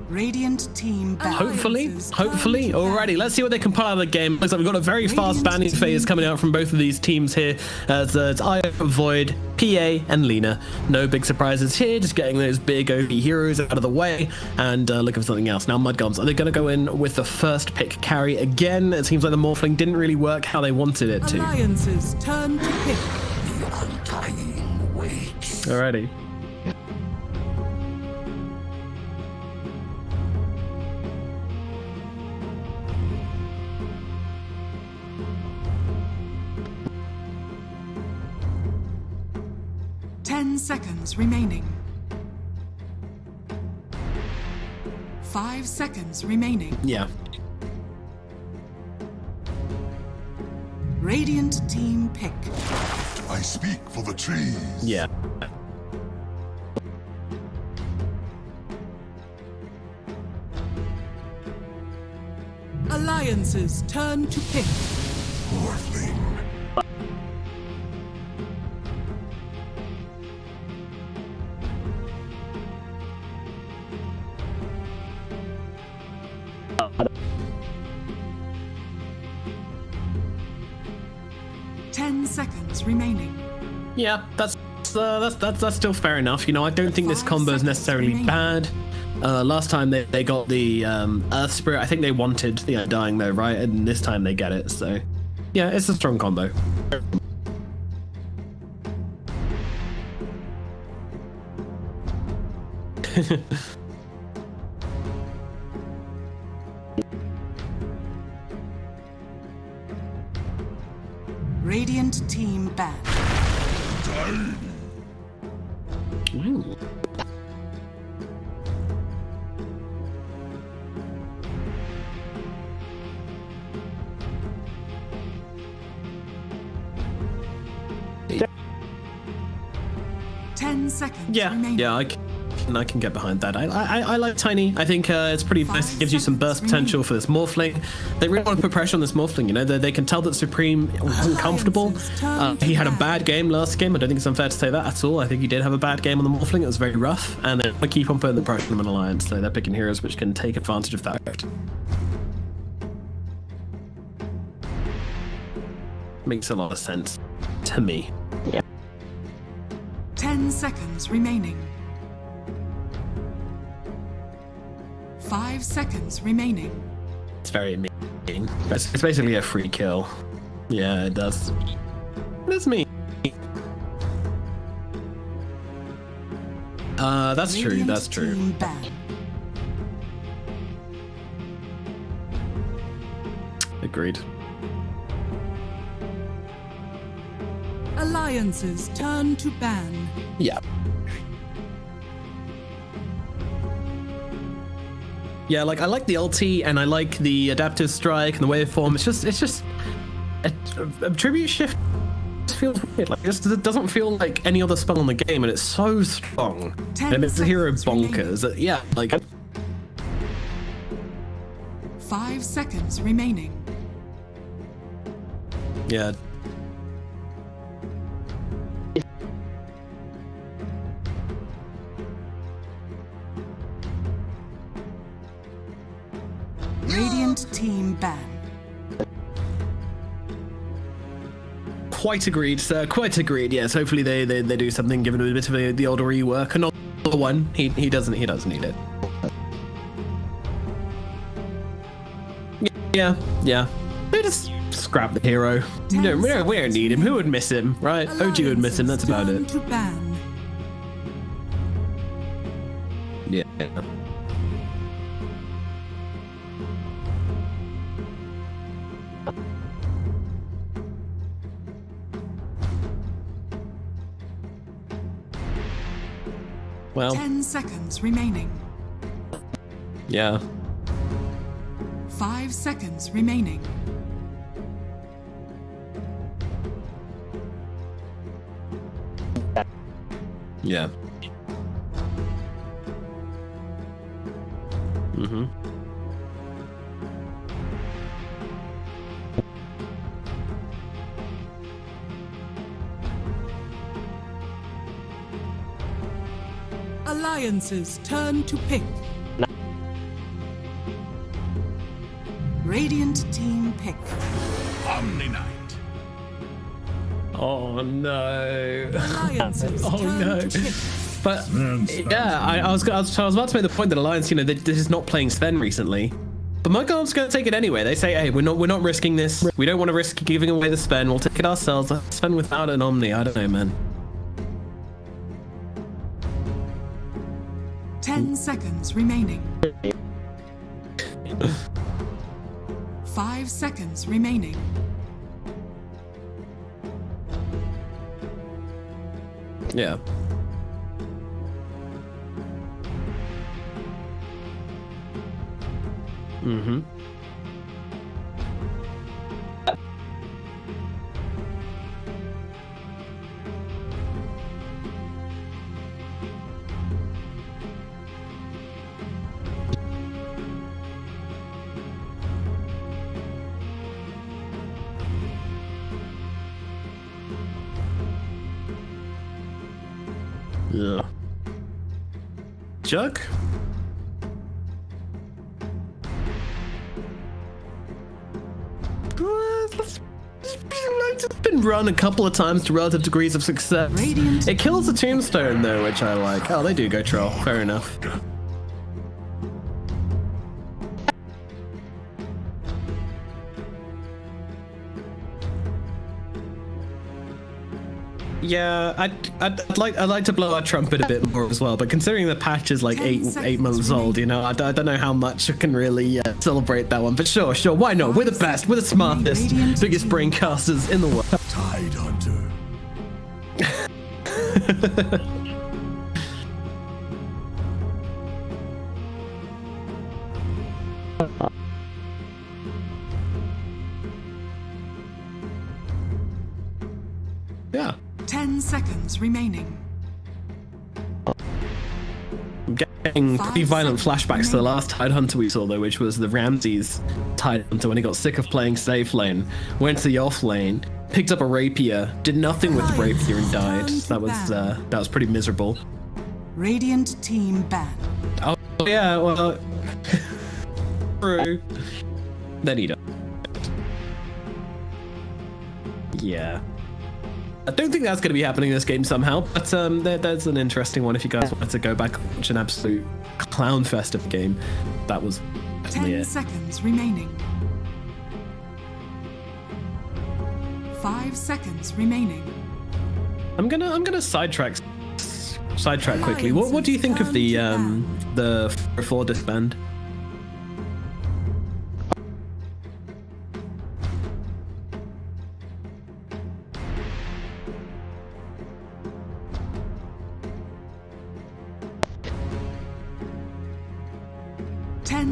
Radiant team ban. Hopefully. Alrighty, let's see what they can pull out of the game. Looks like we've got a very fast banning phase coming out from both of these teams here. As it's Io, Void, PA, and Lena. No big surprises here, just getting those big OP heroes out of the way and looking for something else. Now, Mudgolems, are they going to go in with the first pick carry again? It seems like the Morphling didn't really work how they wanted it to. Alliances turn to pick. The undying waits. Alrighty. Seconds remaining. 5 seconds remaining. Yeah. Radiant team pick. I speak for the trees. Yeah. Alliances turn to pick. Morphling. Remaining. Yeah, that's still fair enough. You know, I don't think this combo is necessarily bad. Last time they got the Earth Spirit, I think they wanted the Undying though, right? And this time they get it. So, yeah, it's a strong combo. Radiant team ban. Ooh. Yeah, remaining. Yeah, I can get behind that. I like Tiny. I think it's pretty nice. It gives you some burst potential for this Morphling. They really want to put pressure on this Morphling, you know. They can tell that Supreme wasn't comfortable. He had a bad game last game. I don't think it's unfair to say that at all. I think he did have a bad game on the Morphling. It was very rough. And they want to keep on putting the pressure on an Alliance. So they're picking heroes which can take advantage of that. Makes a lot of sense to me. Yeah. 10 seconds remaining. 5 seconds remaining. It's very mean. It's basically a free kill. Yeah, it does. That's me. That's true. That's true. Agreed. Alliances turn to ban. Yeah. Yeah, like I like the ulti and I like the adaptive strike and the waveform. It's just a tribute shift just feels weird. Like it doesn't feel like any other spell in the game, and it's so strong. And it's the hero bonkers. Yeah, like 5 seconds remaining. Yeah. Radiant team ban. Quite agreed, sir. Quite agreed. Yes, hopefully they do something, give it a bit of the older rework. Another one. He doesn't need it. Yeah. They just scrap the hero. We don't need him. Who would miss him, right? OG would miss him. That's about it. Yeah. Well, 10 seconds remaining. Yeah. 5 seconds remaining. Yeah. Alliance's turn to pick. Radiant team pick. Omni Knight. Oh no. Alliance's Oh turn no. to pick. But yeah, I was about to make the point that Alliance, you know, they're just not playing Sven recently. But Mudgolems going to take it anyway. They say, hey, we're not risking this. We don't want to risk giving away the Sven. We'll take it ourselves. Sven without an Omni. I don't know, man. 10 seconds remaining. 5 seconds remaining. Yeah. Mm-hmm. Yeah. Jug? It's been run a couple of times to relative degrees of success. Radiant It kills the tombstone though, which I like. Oh, they do go troll. Fair enough. Yeah, I'd like to blow our trumpet a bit more as well, but considering the patch is like 8 months old, you know, I don't know how much I can really celebrate that one. But sure, why not? We're the best, we're the smartest, biggest brain casters in the world. Tide Hunter. Yeah. 10 seconds remaining. I'm getting pretty violent flashbacks to the last Tide Hunter we saw though, which was the Ramses Tide Hunter when he got sick of playing safe lane, went to the off lane, picked up a rapier, did nothing with the rapier and died. That was pretty miserable. Radiant team banned. Oh yeah, well, true. Then he died. Yeah. I don't think that's going to be happening in this game somehow, but there's an interesting one if you guys wanted to go back and watch an absolute clown fest of a game. That was definitely 10 it. seconds remaining. 5 seconds remaining. I'm gonna sidetrack quickly. What do you think of the 4 disband?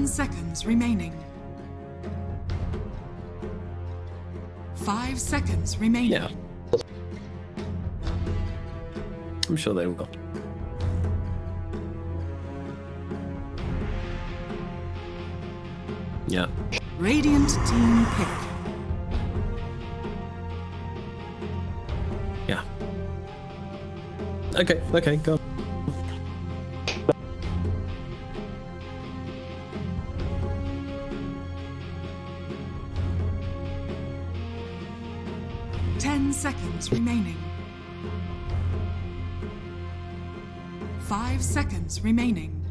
Seconds remaining. 5 seconds remaining. Yeah. I'm sure they will. Yeah. Radiant team pick. Yeah. Okay, go. Seconds remaining. 5 seconds remaining.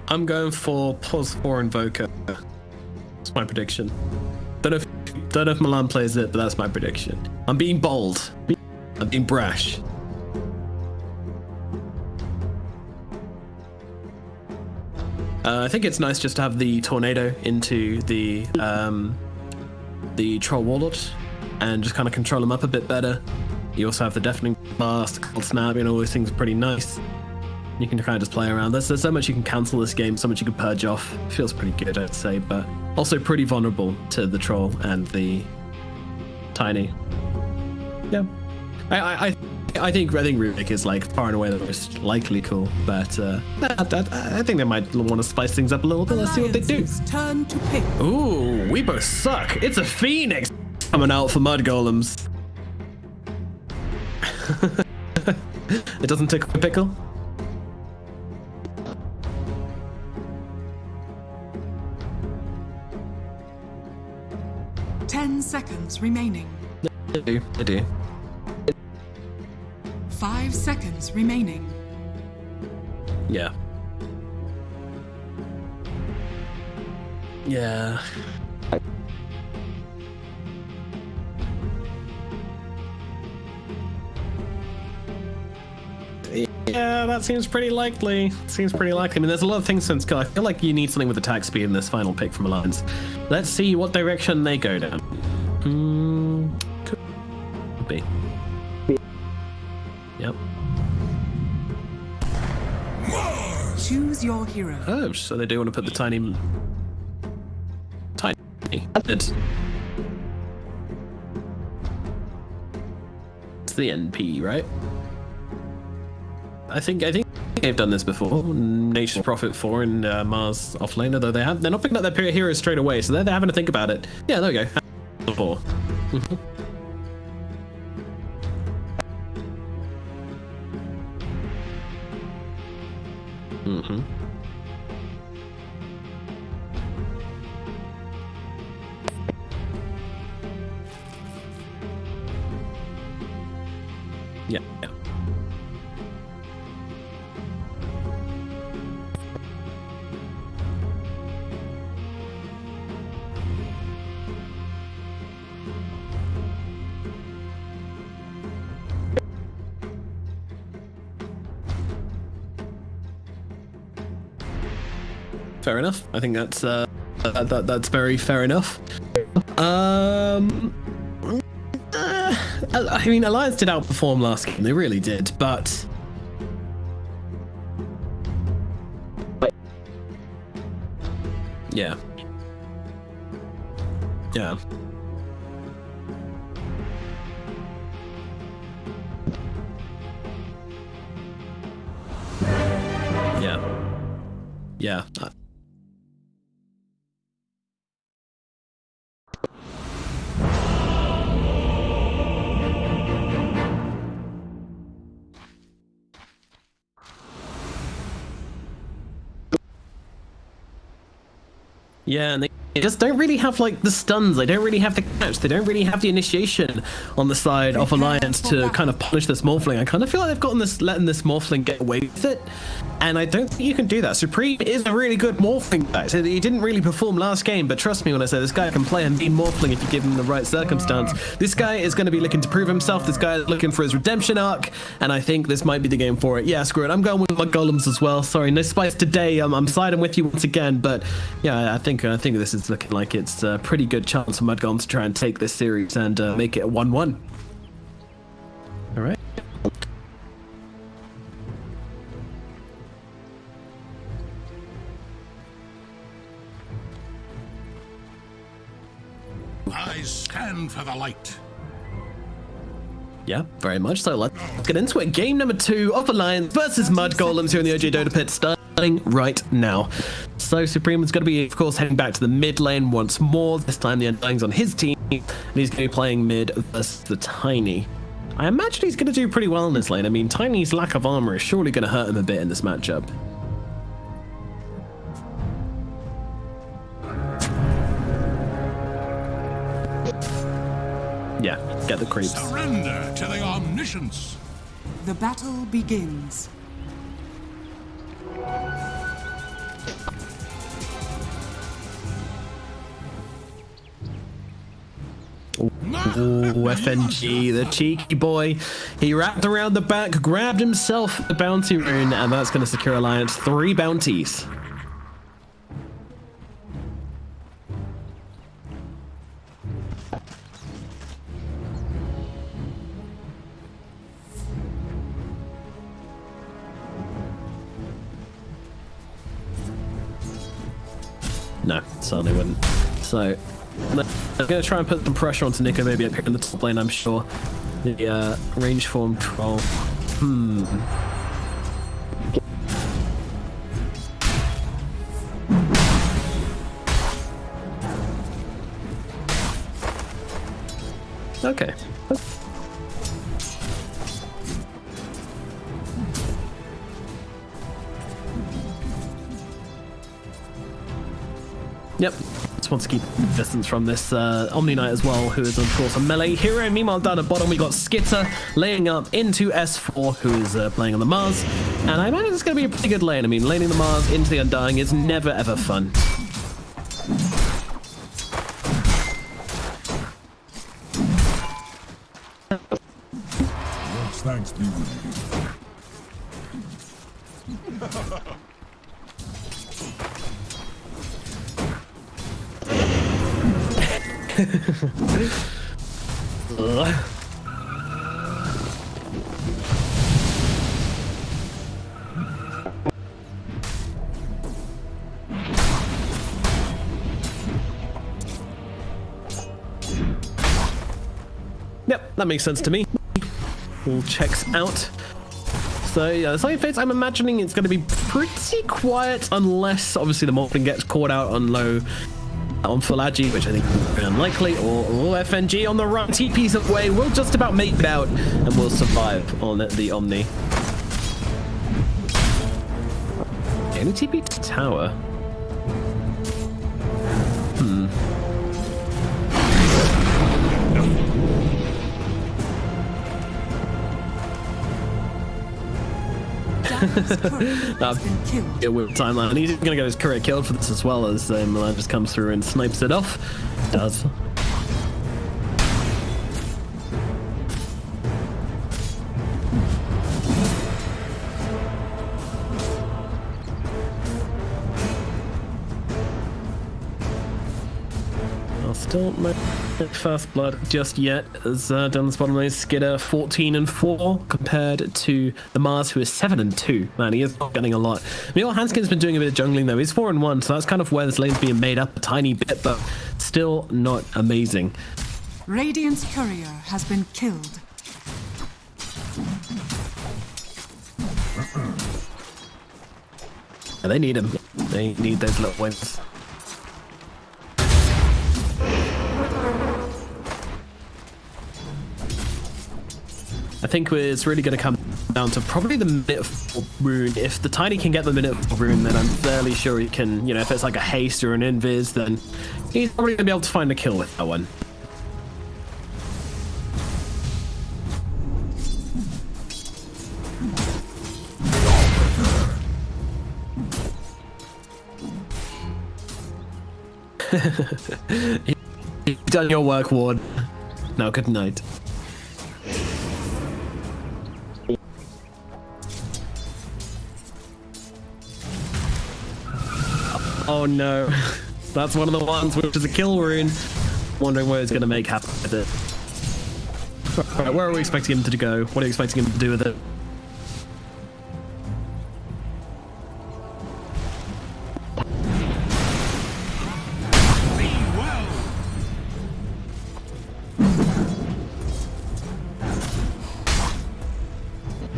I'm going for pos 4 Invoker. That's my prediction. Don't know if Milan plays it, but that's my prediction. I'm being bold. I'm being brash. I think it's nice just to have the tornado into the troll warlord and just kind of control them up a bit better. You also have the deafening blast, cold snap, you know, all those things are pretty nice. You can kind of just play around. There's so much you can cancel this game, so much you can purge off. Feels pretty good, I'd say, but also pretty vulnerable to the troll and the tiny. Yeah, I think Rubik is like far and away the most likely cool, but I think they might want to spice things up a little bit. Let's see what they do. Turn to pick. Ooh, we both suck. It's a Phoenix coming out for Mudgolems. It doesn't tickle a pickle? 10 seconds remaining. I do. 5 seconds remaining. Yeah. Yeah. Yeah, that seems pretty likely. I mean, there's a lot of things since I feel like you need something with attack speed in this final pick from Alliance. Let's see what direction they go down. Could be. Yep. Choose your hero. Oh, so they do want to put the tiny. It's the NP, right? I think they've done this before. Nature's Prophet 4 and Mars offlane, although they're not picking up their heroes straight away, so they're having to think about it. Yeah, there we go. 4. Yeah. Fair enough. I think that's that's very fair enough. I mean, Alliance did outperform last game. They really did, but yeah. Yeah. Yeah. Yeah, and they just don't really have like the stuns. They don't really have the catch. They don't really have the initiation on the side of Alliance to kind of punish this Morphling. I kind of feel like they've letting this Morphling get away with it, and I don't think you can do that. Supreme is a really good Morphling guy. So he didn't really perform last game, but trust me when I say this guy can play and be Morphling if you give him the right circumstance. This guy is going to be looking to prove himself. This guy is looking for his redemption arc, and I think this might be the game for it. Yeah, screw it. I'm going with Mudgolems as well. Sorry, no spice today. I'm siding with you once again, but yeah, I think this is looking like it's a pretty good chance for Mudgolems to try and take this series and make it a 1-1. All right. I stand for the light. Yeah, very much so. Let's get into it. Game number 2 of Alliance versus Mudgolems here in the OGA Dotapit, starting right now. So Supreme is going to be, of course, heading back to the mid lane once more. This time the Undying's on his team, and he's going to be playing mid versus the Tiny. I imagine he's going to do pretty well in this lane. I mean, Tiny's lack of armor is surely going to hurt him a bit in this matchup. Yeah, get the creeps. Surrender to the omniscience. The battle begins. Ooh, FNG, the cheeky boy. He wrapped around the back, grabbed himself the bounty rune, and that's going to secure Alliance 3 bounties. No, certainly wouldn't. So, I'm going to try and put some pressure onto Nico, maybe up here in the top lane, I'm sure. The range form troll. Okay. Yep. Just wants to keep distance from this Omni Knight as well, who is of course a melee hero. Meanwhile, down at bottom we got Skitter laying up into S4, who is playing on the Mars. And I imagine it's going to be a pretty good lane. I mean, laning the Mars into the Undying is never ever fun. God's thanks be with Ugh. Yep, that makes sense to me. All checks out. So yeah, the side phase, I'm imagining it's going to be pretty quiet unless obviously the Morphin gets caught out on low on full Agi, which I think is very unlikely, or FNG on the right TP's away. We'll just about make it out and we'll survive on the Omni. Any TP to tower? Yeah, with timeline. And he's gonna get his career killed for this as well as Milan just comes through and snipes it off. Does. Still no first blood just yet, as down the bottom lane, Skidder 14-4 compared to the Mars, who is 7-2. Man, he is not getting a lot. Meanwhile, Hanskin's been doing a bit of jungling though. He's 4-1, so that's kind of where this lane's being made up a tiny bit, but still not amazing. Radiant's courier has been killed. Yeah, they need him. They need those little wins. I think it's really going to come down to probably the minute 4 rune. If the Tiny can get the minute 4 rune, then I'm fairly sure he can, you know, if it's like a haste or an invis, then he's probably going to be able to find a kill with that one. You've done your work, Ward. Now, good night. Oh no, that's one of the ones which is a kill rune. Wondering where he's going to make happen with it. Right, where are we expecting him to go? What are you expecting him to do with it?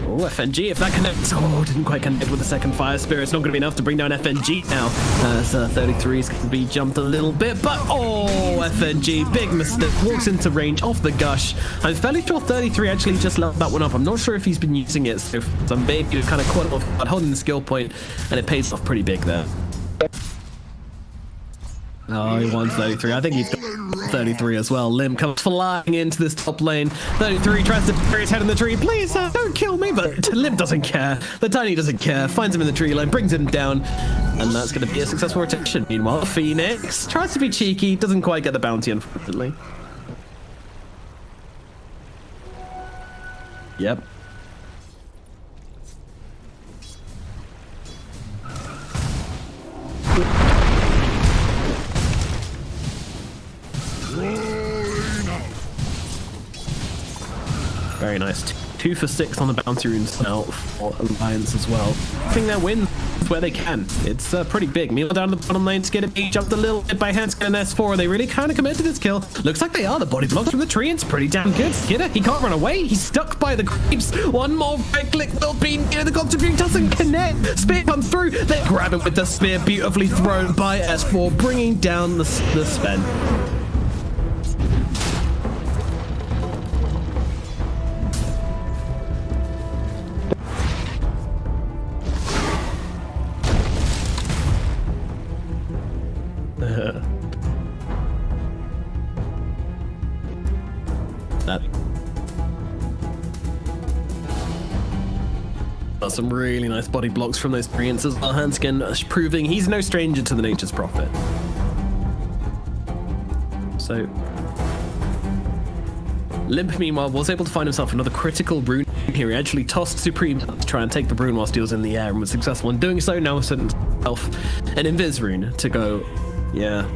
Oh, FNG, if that connects. Oh, didn't quite connect with the second Fire Spirit. It's not going to be enough to bring down FNG now. As 33 is going to be jumped a little bit, but oh, FNG, big mistake. Walks into range off the gush. I'm fairly sure 33 actually just left that one up. I'm not sure if he's been using it, so some baby kind of caught off, but holding the skill point, and it pays off pretty big there. Oh, he won 33. I think he's got 33 as well. Lim comes flying into this top lane. 33 tries to bury his head in the tree. Please, don't kill me. But Lim doesn't care. The Tiny doesn't care. Finds him in the tree line, brings him down. And that's going to be a successful rotation. Meanwhile, Phoenix tries to be cheeky. Doesn't quite get the bounty, unfortunately. Yep. Very nice. 2 for 6 on the bounty runes now for Alliance as well. I think their wins where they can. It's pretty big. Meanwhile, down the bottom lane, Skidder jumped a little bit by Hanskin and S4. They really kind of committed to this kill. Looks like they are. The body blocks from the tree. It's pretty damn good. Skidder, he can't run away. He's stuck by the creeps. One more right click will be near the contributing. Doesn't connect. Spear comes through. They grab it with the spear. Beautifully thrown by S4, bringing down the spend. that. Some really nice body blocks from those treants as well. Hanskin proving he's no stranger to the Nature's Prophet. So, Limp, meanwhile, was able to find himself another critical rune here. He actually tossed Supreme to try and take the rune whilst he was in the air and was successful in doing so. Now set himself an Invis rune to go, yeah.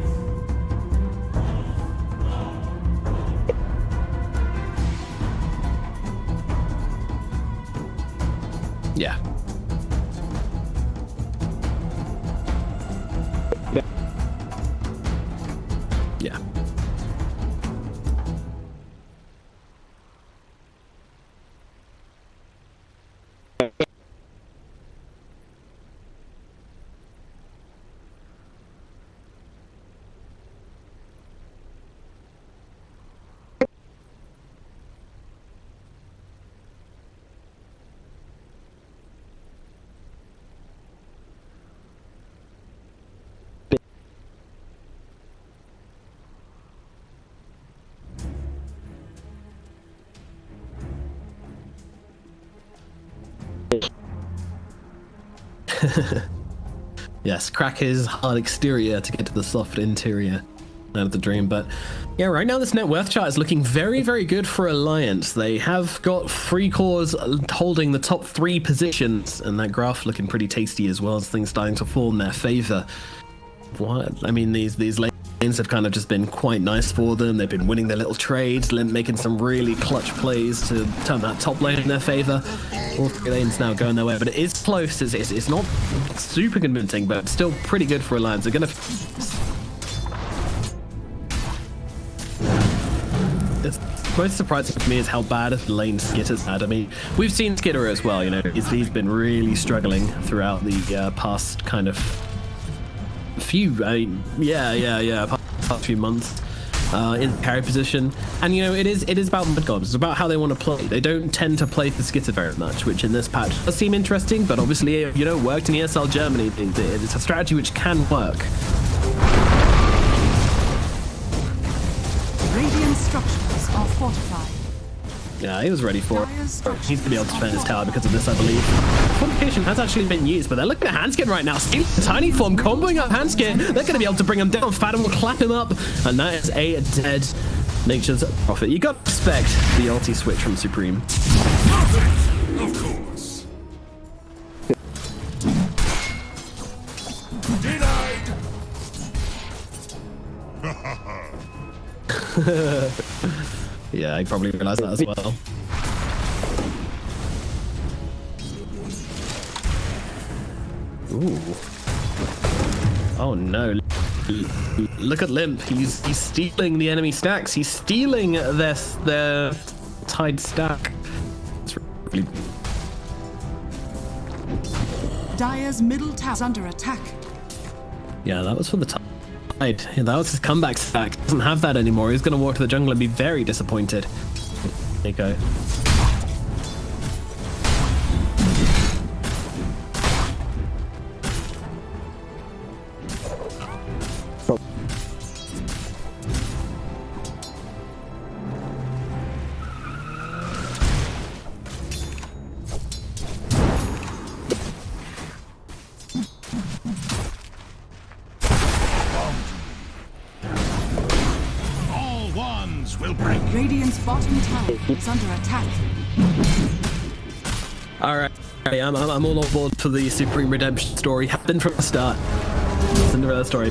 Yeah. Yeah. Yes, crack his hard exterior to get to the soft interior out of the dream. But yeah, right now this net worth chart is looking very, very good for Alliance. They have got 3 cores holding the top 3 positions, and that graph looking pretty tasty as well as things starting to fall in their favor. What? I mean, these lanes have kind of just been quite nice for them. They've been winning their little trades, making some really clutch plays to turn that top lane in their favor. All 3 lanes now going their way, but it is close. It's not super convincing, but still pretty good for Alliance. They're gonna. It's most surprising for me is how bad the lane Skitter's had. I mean, we've seen Skitter as well. You know, he's been really struggling throughout the past kind of few. I mean, past few months. In carry position, and you know it is about Mudgolems. It's about how they want to play. They don't tend to play the Skitter very much, which in this patch does seem interesting, but obviously, you know, worked in ESL Germany. It's a strategy which can work. Radiant structures are fortified. Yeah, he was ready for it. He's going to be able to defend his tower because of this, I believe. Fortification has actually been used, but they're looking at Hanskin right now. Stealing the tiny form, comboing up Hanskin. They're going to be able to bring him down. Fathom will clap him up, and that is a dead Nature's Prophet. You got to respect the ulti switch from Supreme. Of course. Denied. Yeah, I probably realized that as well. Ooh. Oh no. Look at Limp. He's stealing the enemy stacks. He's stealing their tied stack. It's really... Dire's middle tower is under attack. Yeah, that was for the tide. Yeah, that was his comeback stack. Doesn't have that anymore. He's going to walk to the jungle and be very disappointed. There you go. Radiant's bottom tower is under attack. Alright, I'm all on board for the Supreme Redemption story. Happened from the start. Cinderella story.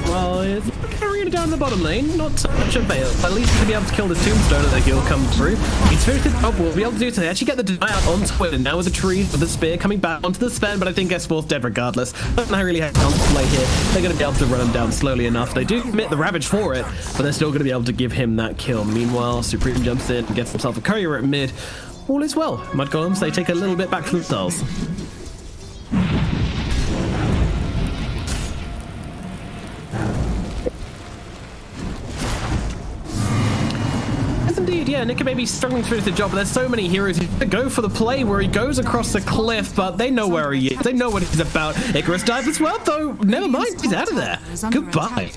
Well, it's carrying it down the bottom lane. Not so much a fail. At least to be able to kill this tombstone that he'll come through. He's finished his job. We'll be able to do it. So they actually get the deny out onto it. And now with the trees, with the spear coming back onto the Sven, but I think S4's dead regardless. Don't really have time to play here. They're going to be able to run him down slowly enough. They do commit the Ravage for it, but they're still going to be able to give him that kill. Meanwhile, Supreme jumps in and gets himself a courier at mid. All is well. Mudgolems, they take a little bit back for themselves. Yeah, Nika may be struggling to finish the job, but there's so many heroes who go for the play where he goes across the cliff, but they know where he is. They know what he's about. Icarus dives as well, though. Never mind, he's out of there. Goodbye.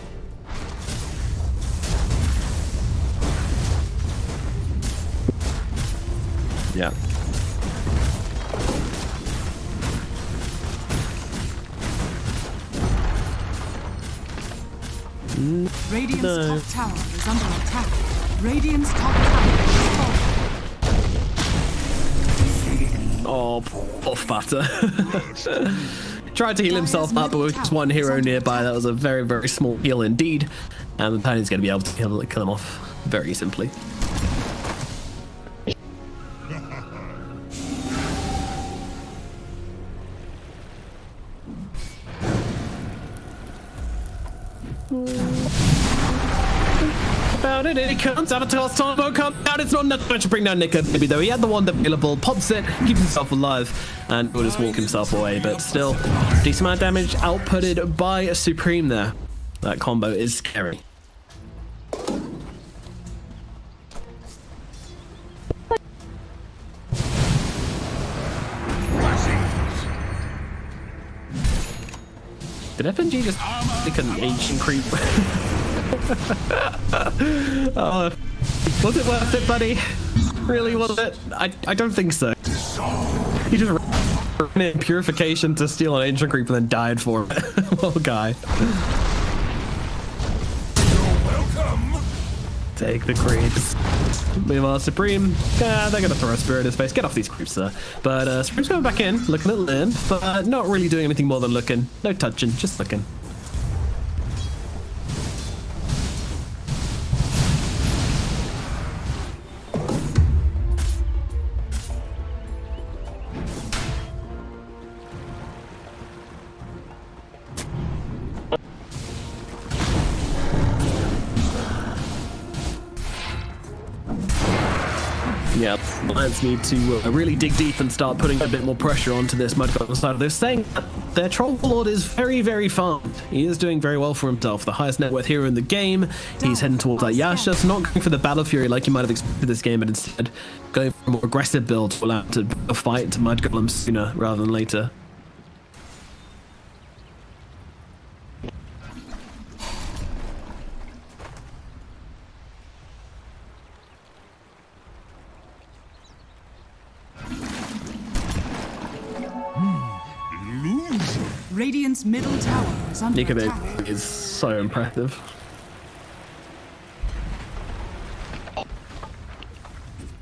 Yeah. Radiant's top tower is under attack. Radiant's top tower is falling. Oh, poor Fatter. Tried to heal himself up, but with just one hero nearby, that was a very, very small heal indeed. And the Paladin's going to be able to kill him off very simply. About it, he comes out of toss, Tombo comes out, it's not enough to bring down Nicker, maybe though. He had the wand available, pops it, keeps himself alive, and will just walk himself away, but still, decent amount of damage outputted by Supreme there. That combo is scary. Did FNG just pick an ancient creep? Oh, was it worth it, buddy? Really, was it? I don't think so. He just ran in purification to steal an ancient creep and then died for it. Poor guy. Take the creeps. Meanwhile, Supreme, they're gonna throw a spear at his face. Get off these creeps, sir. But Supreme's going back in, looking at Limp, but not really doing anything more than looking. No touching, just looking. Yeah, Lions need to really dig deep and start putting a bit more pressure onto this Mudgolem side of this, saying that their Troll Lord is very, very farmed. He is doing very well for himself. The highest net worth hero in the game. He's heading towards that Yasha, so not going for the Battle Fury like you might have expected this game, but instead going for a more aggressive build to allow to fight Mudgolem sooner rather than later. Radiant's middle tower is under attack. Dotapit is so impressive.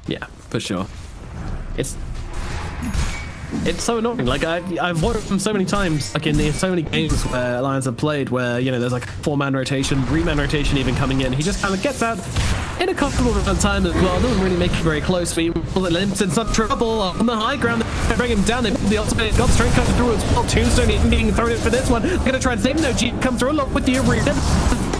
Yeah, for sure. It's so annoying. Like I've watched them so many times, like in so many games where Alliance have played, where you know there's like 4-man rotation, 3-man rotation even coming in. He just kind of gets out in a comfortable amount of time as well. Doesn't really make it very close. But Limp's in some trouble on the high ground. They bring him down. They put the ultimate. Got strength coming through as well. Tombstone even being thrown in for this one. They're gonna try and save him. No, G come through along with the arena.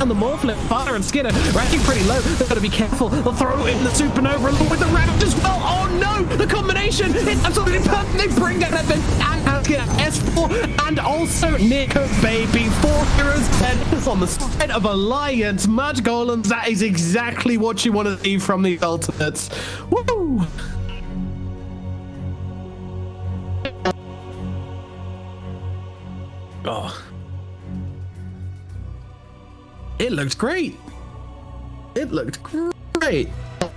And the Morphlin, Fire and Skinner ranking pretty low. They've got to be careful. They'll throw in the Supernova along with the Raft as well. Oh no! The combination is absolutely perfect. They bring down Evan and Skinner, S4, and also Nico, baby. 4 heroes dead on the side of Alliance. Mudgolems, that is exactly what you want to see from the ultimates. Woo! Oh. It looked great. It looked great.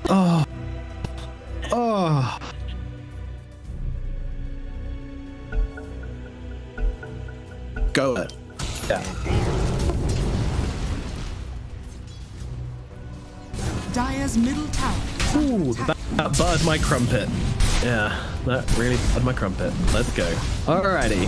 Oh. Oh. Go it. Yeah. Dire's middle tower. Ooh, that buttered my crumpet. Yeah, that really buttered my crumpet. Let's go. Alrighty.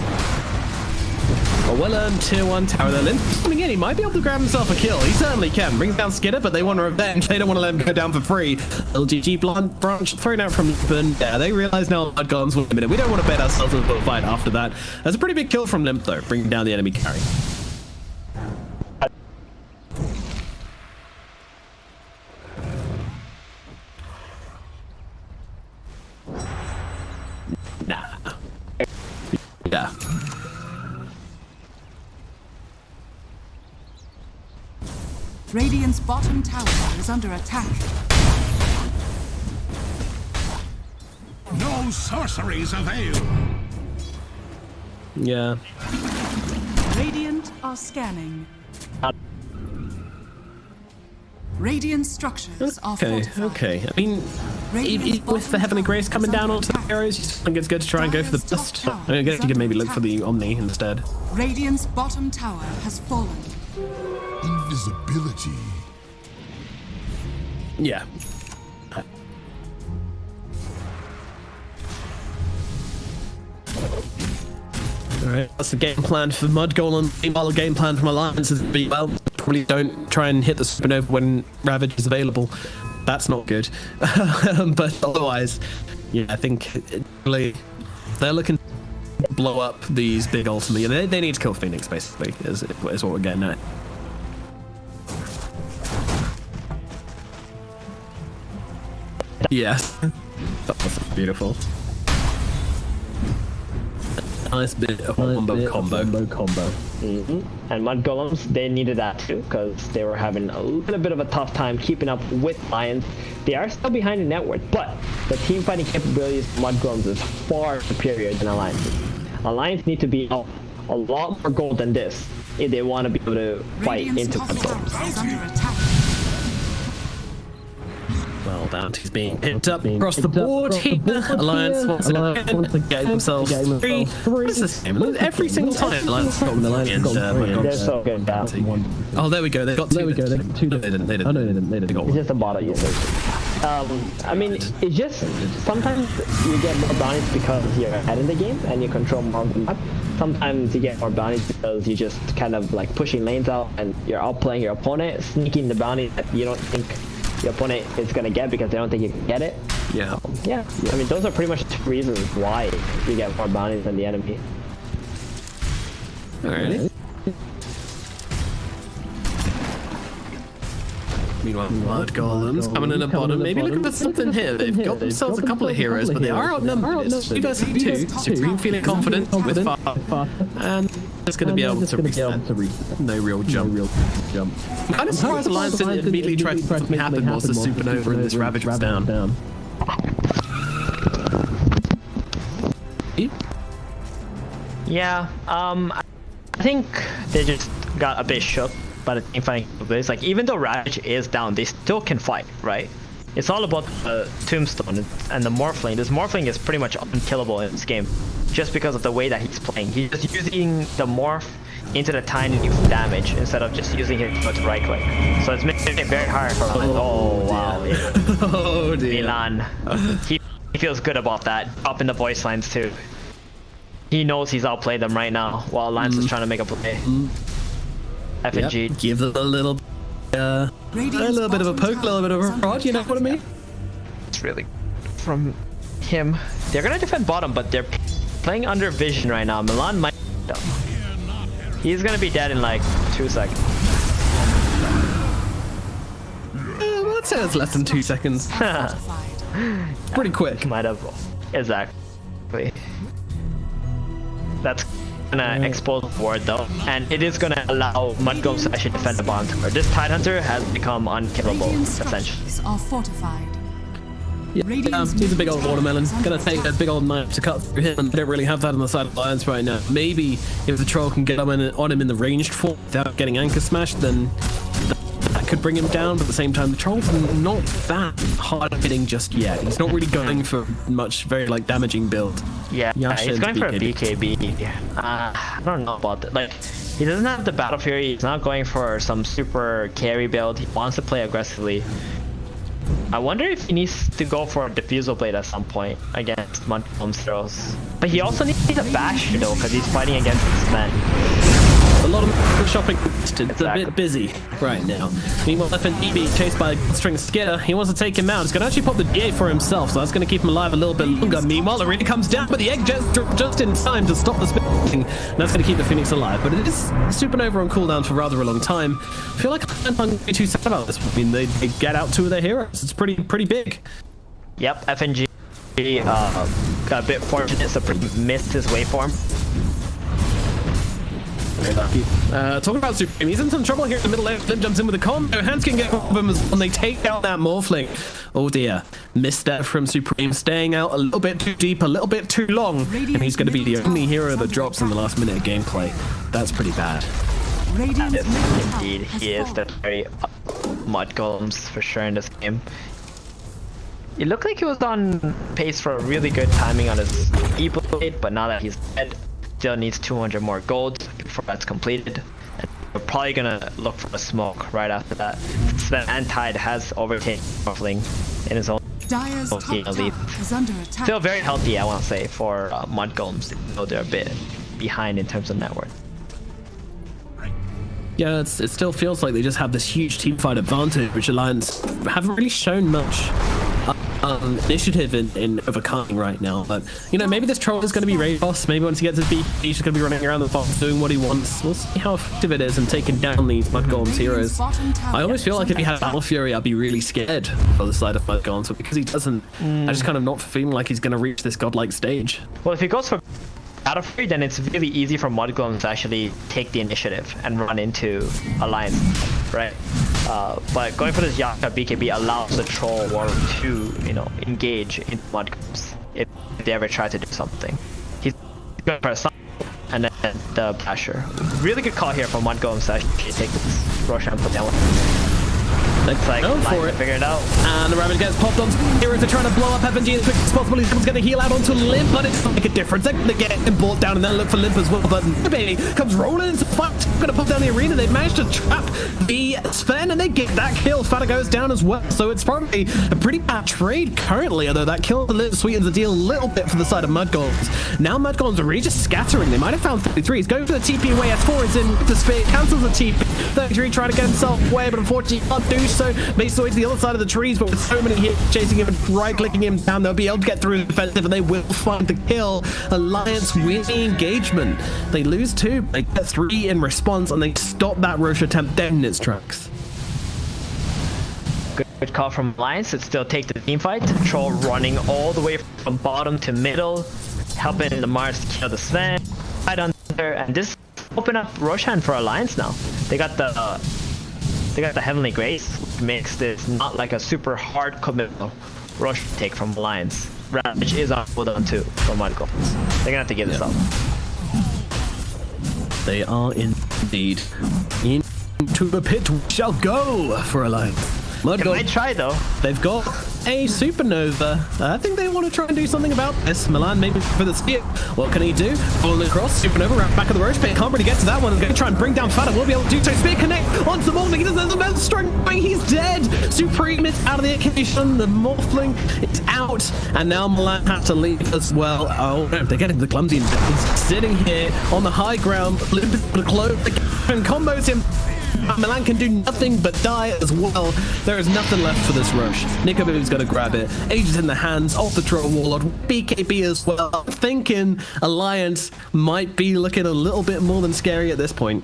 A well-earned tier 1 tower there. Limp's coming in. He might be able to grab himself a kill. He certainly can. Brings down Skidder, but they want to revenge. They don't want to let him go down for free. LGG branch thrown out from Limp, and yeah, they realize now Mudgolems will limit it. We don't want to bet ourselves into a fight after that. That's a pretty big kill from Limp, though, bringing down the enemy carry. Nah. Yeah. Radiant's bottom tower is under attack. No sorceries avail. Yeah. Radiant are scanning. Radiant structures are fortified. Okay. I mean, even with the Heavenly Grace coming down onto the heroes, I think it's good to try and go for the best. I guess you could maybe look for the Omni instead. Radiant's bottom tower has fallen. Invisibility. Yeah. Alright, that's the game plan for Mudgolem. Meanwhile, the game plan for Alliance is to be, well, probably don't try and hit the supernova when Ravage is available. That's not good. But otherwise, yeah, I think really they're looking to blow up these big ultimately. They need to kill Phoenix, basically, is what we're getting at. Yes. That was beautiful. Nice bit of combo. And Mudgolems, they needed that too, because they were having a little bit of a tough time keeping up with Lions. They are still behind in net worth, but the team fighting capabilities of Mudgolems is far superior than Alliance. Alliance need to be a lot more gold than this if they want to be able to fight into Mudgolems. Is under attack. Well, Bounty's being picked up across the board here. Alliance wants to get themselves three. What is this game? Every single time Alliance got They're so good, Bounty. Oh, there we go. They got two. They didn't. They got It's just a bottle user. I mean, it's just sometimes you get more bounties because you're ahead in the game and you control more of the map. Sometimes you get more bounties because you just kind of like pushing lanes out and you're outplaying your opponent, sneaking the bounty that you don't think your opponent is gonna get because they don't think you can get it. Yeah. Yeah. I mean, those are pretty much the reasons why you get more bounties than the enemy. Alright. Meanwhile, Mudgolems coming in the bottom. Maybe looking for something here. They've got themselves a couple of heroes, but they are outnumbered. It's 2 versus 2. Supreme feeling confident with far. And it's going to be able to reset. No real jump. I'm kind of surprised Alliance didn't immediately try to see something happen whilst the supernova and this Ravage was down. Yeah, I think they just got a bit shook by the team fighting capabilities. Like, even though Ravage is down, they still can fight, right? It's all about the Tombstone and the Morphling. This Morphling is pretty much unkillable in this game, just because of the way that he's playing. He's just using the Morph into the tiny damage instead of just using it to right click. So it's making it very hard for Milan. Oh wow. Oh dear. Milan. He feels good about that. Up in the voice lines too. He knows he's outplayed them right now while Lance is trying to make a play. FNG. Yep. Give it a little bit of a poke, a little bit of a prod, you know what I mean? It's really from him. They're gonna defend bottom, but they're playing under vision right now. Milan might. He's gonna be dead in like 2 seconds. I'd say it's less than 2 seconds. Pretty quick. Might have. Exactly. That's gonna expose the ward though, and it is gonna allow Mudgolems to actually defend the bottom tower. This Tidehunter has become unkillable, essentially. Are fortified. Yeah, he's a big old watermelon. Gonna take a big old knife to cut through him, and they don't really have that on the side of Alliance right now. Maybe if the troll can get on him in the ranged form without getting anchor smashed, then that could bring him down. But at the same time, the troll's not that hard hitting just yet. He's not really going for much very like damaging build. Yeah, he's going for a BKB. I don't know about that. Like, he doesn't have the Battle Fury. He's not going for some super carry build. He wants to play aggressively. I wonder if he needs to go for a Diffusal Blade at some point against Mudgolems throws. But he also needs a Basher though, because he's fighting against his men. A lot of shopping. It's a bit busy right now. Meanwhile, FNG being chased by a string skitter. He wants to take him out. He's going to actually pop the GA for himself, so that's going to keep him alive a little bit longer. Meanwhile, it really comes down, but the egg just in time to stop the spinning. That's going to keep the Phoenix alive. But it is supernova on cooldown for rather a long time. I feel like I'm not going to be too sad about this. I mean, they get out 2 of their heroes. It's pretty big. Yep, FNG got a bit fortunate, so missed his waveform. Very lucky. Talking about Supreme, he's in some trouble here in the middle lane. Lim jumps in with a combo. Hands can get off of him when they take out that Morphling. Oh dear. Misstep from Supreme, staying out a little bit too deep, a little bit too long. And he's going to be the only hero that drops in the last minute of gameplay. That's pretty bad. Indeed, he is the very Mudgolems for sure in this game. It looked like he was on pace for a really good timing on his E-blade, but now that he's dead, still needs 200 more gold before that's completed. And we're probably gonna look for a smoke right after that. Sven and Tide has overtaken Morphling in his own Dire's top elite. tower is under attack. Still very healthy, I want to say, for Mudgolems, even though they're a bit behind in terms of net worth. Yeah, it still feels like they just have this huge teamfight advantage, which Alliance haven't really shown much initiative in overcoming right now. But, you know, maybe this troll is going to be raid boss. Maybe once he gets his beat, he's just going to be running around the farm doing what he wants. We'll see how effective it is in taking down these Mudgolems heroes. I always feel like if he had Battle Fury, I'd be really scared for the side of Mudgolems, but because he doesn't, I just kind of not feeling like he's going to reach this godlike stage. Well, if he goes for Battle Fury, then it's really easy for Mudgolems to actually take the initiative and run into Alliance, right? But going for this Yaka BKB allows the troll warrior to, you know, engage in Mudgolems if they ever try to do something. He's going for a sun and then the Basher. Really good call here for Mudgolems to actually take this Roshan and put down. Looks like Go for it. Figure it out. And the Ravage gets popped onto heroes. They're trying to blow up FNG as quick as possible. He's going to heal out onto Limp, but it's make a difference. They're going to get him brought down and then look for Limp as well. But Baby comes rolling into fight. Going to pop down the arena. They've managed to trap the Sven and they get that kill. Fata goes down as well. So it's probably a pretty bad trade currently, although that kill sweetens the deal a little bit for the side of Mudgolems. Now Mudgolems are really just scattering. They might have found 33. He's going for the TP away. S4 is in the sphere. Cancels the TP. 33 trying to get himself away, but unfortunately can't do so. Makes the way to the other side of the trees, but with so many hits chasing him and right-clicking him down, they'll be able to get through the defensive and they will find the kill. Alliance win the engagement. They lose 2, they get 3 in response, and they stop that Roche attempt dead in its tracks. Good call from Alliance. It still takes the team fight. Troll running all the way from bottom to middle, helping the Mars to kill the Sven. Right under, and this open up Roshan for Alliance now. They got the Heavenly Grace, which makes this not like a super hard committal rush take from Alliance. Ravage is on cooldown too from Mudgolems. They're gonna have to give this up. They are indeed. Into the pit we shall go for Alliance. They might try though. They've got a supernova. I think they want to try and do something about this. Milan maybe for the spear. What can he do? Falling across, supernova right back of the roach pit. Can't really get to that one. He's going to try and bring down Fata. We'll be able to do so. Spear connect onto the Morphling. He doesn't have strength. He's dead. Supreme is out of the equation. The Morphling is out. And now Milan has to leave as well. Oh, no, they're getting the clumsy. He's sitting here on the high ground. The close and combos him. Milan can do nothing but die as well. There is nothing left for this rush. Nicobaby's going to grab it. Aegis in the hands of the Troll Warlord. BKB as well. Thinking Alliance might be looking a little bit more than scary at this point.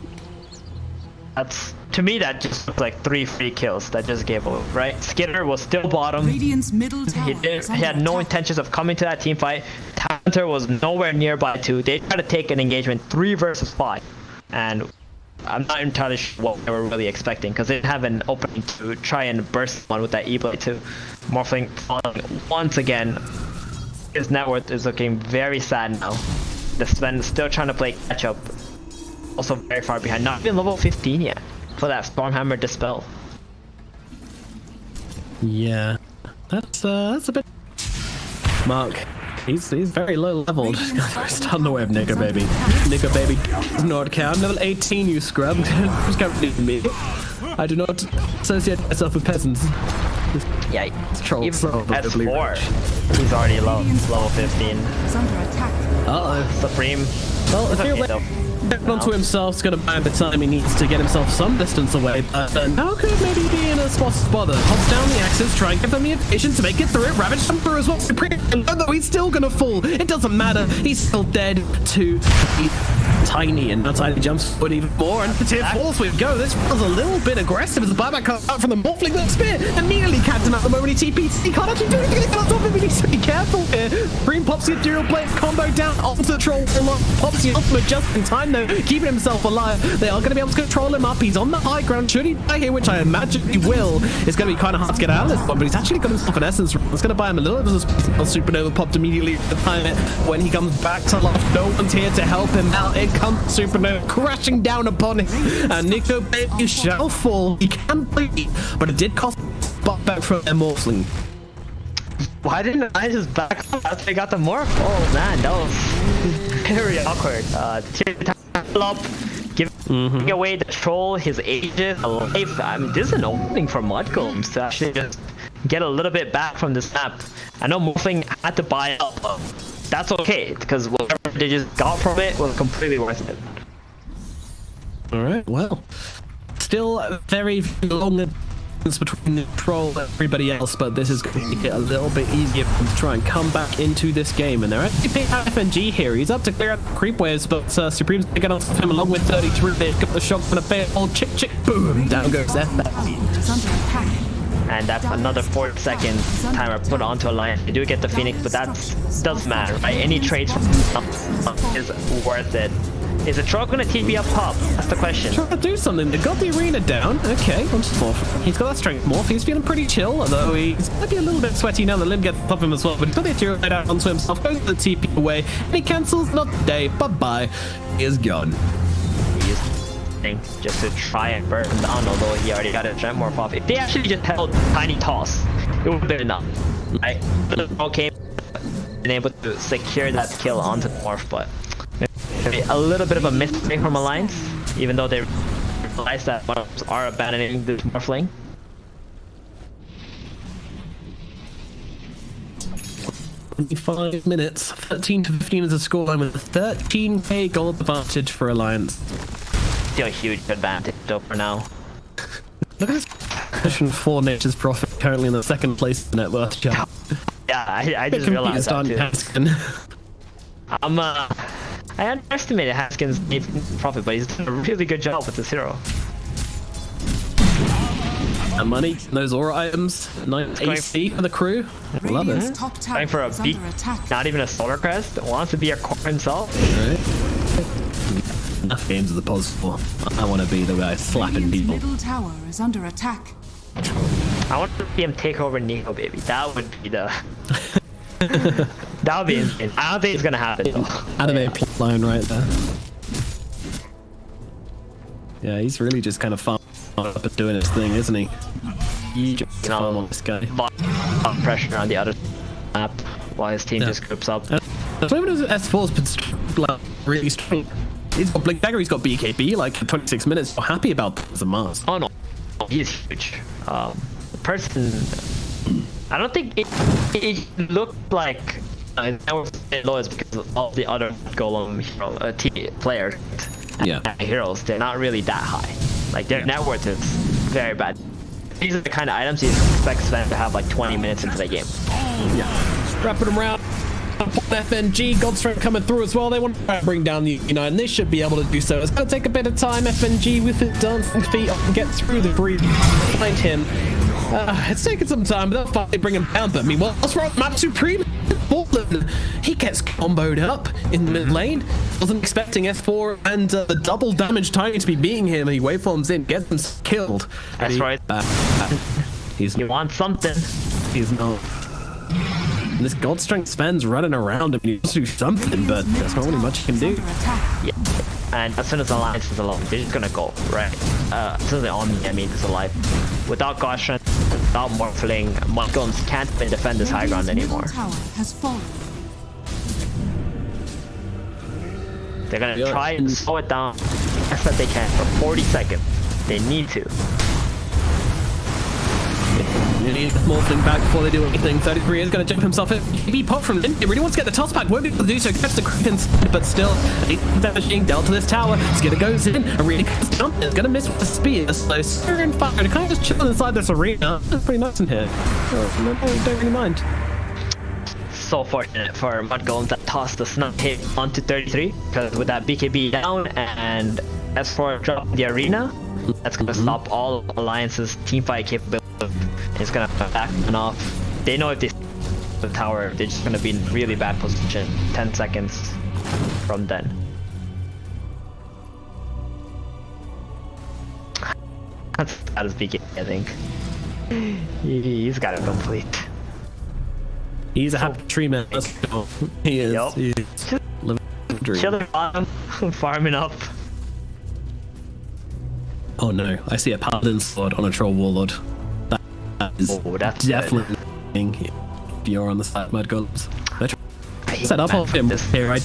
That's, to me, that just looked like 3 free kills that just gave away, right? Skinner was still bottom. Radiant's middle tower He had no intentions of coming to that team fight. Hunter was nowhere nearby too. They tried to take an engagement 3 versus 5. And I'm not entirely sure what they were really expecting because they didn't have an opening to try and burst one with that E-blade too. Morphling falling once again. His net worth is looking very sad now. The Sven is still trying to play catch up. Also very far behind. Not even level 15 yet for that Stormhammer Dispel. Yeah, that's a bit. Mark. He's very low leveled. Stun the way of Nicobaby. Nicobaby does not count. Level 18, you scrub. Just can't believe me. I do not associate myself with peasants. Yeah, troll even so at 4, he's already low, level 15. is under attack. Uh-oh. Supreme. Well, I feel Okay, like though. onto himself is going to buy the time he needs to get himself some distance away. Now could maybe be in a spot that hops down the axis, try and give them the evasion to make it through it. Ravage through as well. Supreme, though he's still going to fall. It doesn't matter. He's still dead to Tiny, and now Tiny jumps forward even more, and the tier falls. We go. This was a little bit aggressive as the buyback comes out from the Morphling. The spear immediately capped him out the moment he TPs. He can't actually do anything on top of him. He needs to be careful here. Green pops the Ethereal Blade combo down onto the Troll. Pops the ultimate just in time though, keeping himself alive. They are going to be able to control him up. He's on the high ground. Should he die here, which I imagine he will, it's going to be kind of hard to get out of this one, but he's actually got himself an essence. It's going to buy him a little bit of a supernova popped immediately at the time it when he comes back to life. No one's here to help him out. It comes supernova crashing down upon him, and Nicobaby shall fall. He can bleed, but it did cost back from their Morphling. Why didn't I just back up after I got the morph? Oh man, that was very awkward. Tier up, giving away the troll, his ages, a life. I mean, this is an opening for Mudgolems to actually just get a little bit back from this map. I know Morphling had to buy up, but that's okay, because whatever they just got from it was completely worth it. Alright, well, still very long between the troll and everybody else, but this is going to make it a little bit easier for them to try and come back into this game. And they're actually picking out FNG here. He's up to clear out the creep waves, but Supreme's going to get off him along with 33. They've got the shot from the fail. Chick, chick, boom! Down goes F. And that's another 4 seconds timer put onto Alliance. They do get the Phoenix, but that doesn't matter, right? Any trades from is worth it. Is the troll gonna TP up top? That's the question. Trying to do something. They've got the arena down. Okay, onto Morph. He's got that strength morph. He's feeling pretty chill, although he's maybe a little bit sweaty now. The limb gets off him as well, but he's got the Ethereal right out onto himself, goes to the TP away, and he cancels not today. Bye-bye. He is gone. He is just to try and burn him down, although he already got a Giant Morph off. If they actually just held Tiny Toss, it would have been enough, right? But the troll came, been able to secure that kill onto the Morph, but maybe a little bit of a mistake from Alliance, even though they realize that Morphs are abandoning the Morphling. Five minutes, 13 to 15 is the scoreline with a 13k gold advantage for Alliance. Still a huge advantage though for now. Look at this position for Nature's Prophet, currently in the second place net worth chart. Yeah, I just realized that too. Haskin. I underestimated Haskin's profit, but he's done a really good job with this hero. That money, those aura items, 9 AC for the crew. Love it. Going for a beak, not even a solar crest, wants to be a core himself. Right. Enough games of the possible. I want to be the guy slapping people. Middle tower is under attack. I want to see him take over Nico, baby. That would be the... that would be insane. I don't think it's gonna happen though. Animate plot line right there. Yeah, he's really just kind of fun up and doing his thing, isn't he? You just farm on this guy. Pressure on the other map while his team just groups up. S4's been like, really strong. He's got Blink Dagger, he's got BKB, like 26 minutes. I'm happy about that as a Mars. Oh no, he's huge. The person, I don't think it looked like that was low is because of all the other Golem hero, players. Yeah. Heroes, they're not really that high. Like their net worth is very bad. These are the kind of items you expect Sven to have like 20 minutes into the game. Yeah. Wrapping them around. FNG, Godstrength coming through as well. They want to bring down the United, and they should be able to do so. It's going to take a bit of time. FNG with his dancing feet and get through the breach behind him. It's taking some time, but they'll finally bring him down. But meanwhile, what's wrong? Map Supreme, Portland, he gets comboed up in the mid lane. Wasn't expecting S4 and the double damage Tiny to be beating him. He waveforms in, gets him killed. That's right. He's you want something? He's not. And this Godstrength Sven's running around him. He wants to do something, but there's not really much he can do. Yeah. And as soon as Alliance is alone, they're just gonna go, right? As soon as they're on me, I mean, it's alive. Without Godstrength, without Morphling, Mudgolems can't even defend this high ground anymore. They're gonna try and slow it down as best that they can for 40 seconds. They need to. They need Morphling back before they do anything. 33 is going to jump himself in. He popped from in. He really wants to get the toss back. Won't be able to do so. Catch the Crickens, but still, damage being dealt to this tower. Skidder goes in and really jump. It's going to miss with the spear. So, Spear and Fire, kind of just chilling inside this arena. It's pretty nice in here. Oh, don't really mind. So fortunate for Mudgolems that tossed the snap hit onto 33, because with that BKB down and S4 drop the arena, that's going to stop all Alliance's teamfight capability. It's going to back and off. They know if they the tower, they're just going to be in really bad position 10 seconds from then. That's bad as BKB, I think. He's got it complete. He's a happy tree man. Let's go. He is. Yep. He is. Living the dream. Chilling bottom, farming up. Oh no, I see a paladin sword on a troll warlord. That is that's definitely you're on the side of Mudgolems. They're trying to set up on him here. I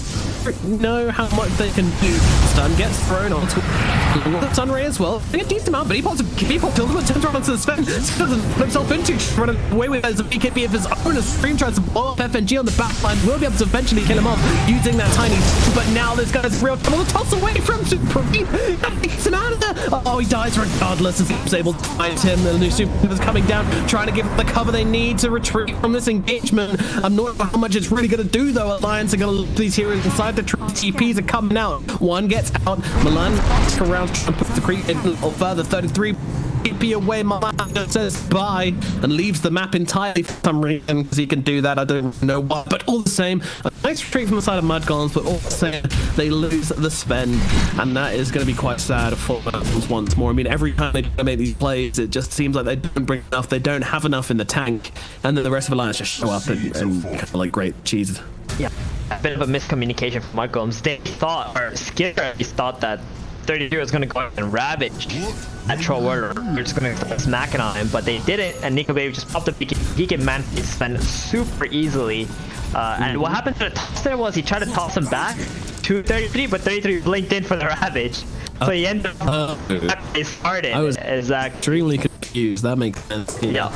don't know how much they can do. Stun gets thrown onto the Sun Ray as well. They get a decent amount, but he pops Ultimate, turns around onto the Sven. Doesn't put himself into running away with it as a BKB of his own. As Stream tries to blow up FNG on the back line. Will be able to eventually kill him off using that tiny. But now this guy's real trouble to toss away from Supreme. Gets him out of there. Oh, he dies regardless as he was able to find him. The new Super is coming down, trying to give the cover they need to retreat from this engagement. I'm not sure how much it's really going to do though. Alliance are going to look these heroes inside the TPs are coming out. One gets out. Milan around and puts the creep in a little further. 33 TP away. Milan just says bye and leaves the map entirely for some reason because he can do that. I don't know why, but all the same, a nice retreat from the side of Mudgolems, but all the same, they lose the spend, and that is going to be quite sad for Mudgolems once more. I mean, every time they make these plays, it just seems like they don't bring enough. They don't have enough in the tank, and then the rest of Alliance just show up and kind of like great cheese. Yeah, a bit of a miscommunication from Mudgolems. They thought, or Skid thought that 33 was going to go out and ravage that Troll Warrior. We're just going to start smacking on him, but they didn't, and Nico Baby just popped up. He can man spend super easily. And what happened to the toss there was he tried to toss him back to 33, but 33 blinked in for the ravage. So he ended up they started. I was exactly extremely confused. That makes sense. Yeah.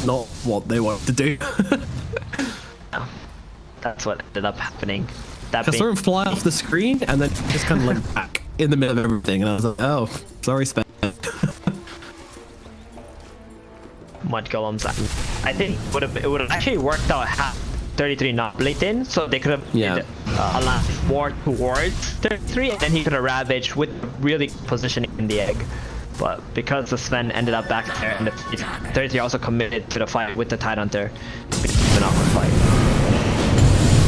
Not what they wanted to do. No. That's what ended up happening. I saw him fly off the screen and then just kind of like back in the middle of everything, and I was like, oh, sorry, Spen. Mudgolems, I think it would have actually worked out half 33 not blinked in, so they could have allowed more towards 33, and then he could have ravaged with really positioning in the egg. But because the Sven ended up back there, and the 33 also committed to the fight with the Tidehunter, it's an awkward fight.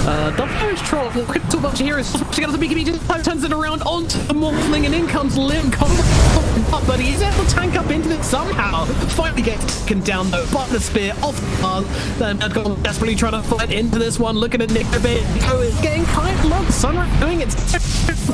Dotapit troll, looking too much here. Together the BKB just turns it around onto the Morphling, and in comes Lim. But he's able to tank up into it somehow. Finally gets taken down though by the spear off the path. Then Mudgolems desperately trying to fight into this one. Looking at Nick Baby. Oh, it's getting kind of long. Sunray doing it.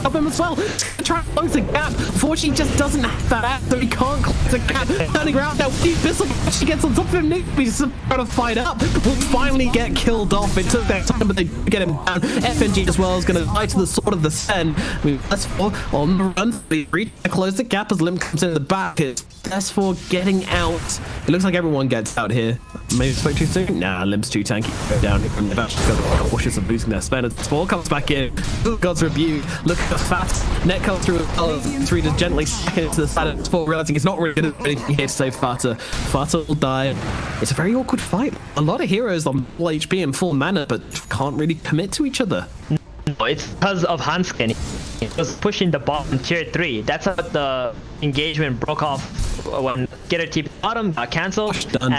Up him as well. Trying to close the gap. Unfortunately, just doesn't have that app, so he can't close the gap. Turning around now, Bissell actually gets on top of him. Nick Baby's just trying to fight up. Will finally get killed off. It took that time, but they get him down. FNG as well is going to die to the sword of the Sen. S4 on the run. They reach to close the gap as Lim comes in the back. It's S4 getting out. It looks like everyone gets out here. Maybe spoke too soon? Nah, Lim's too tanky. Go down here, and they've actually got the cautious of losing their spend. As S4 comes back in. God's rebuke. Look at the fat net comes through as well. 3 just gently stack into the side of S4, realizing it's not really good at anything here to save Fata. Fata will die. It's a very awkward fight. A lot of heroes on full HP and full mana, but can't really commit to each other. No, it's because of Hanskin. He was pushing the bottom tier 3. That's how the engagement broke off when Getter TP bottom got cancelled, and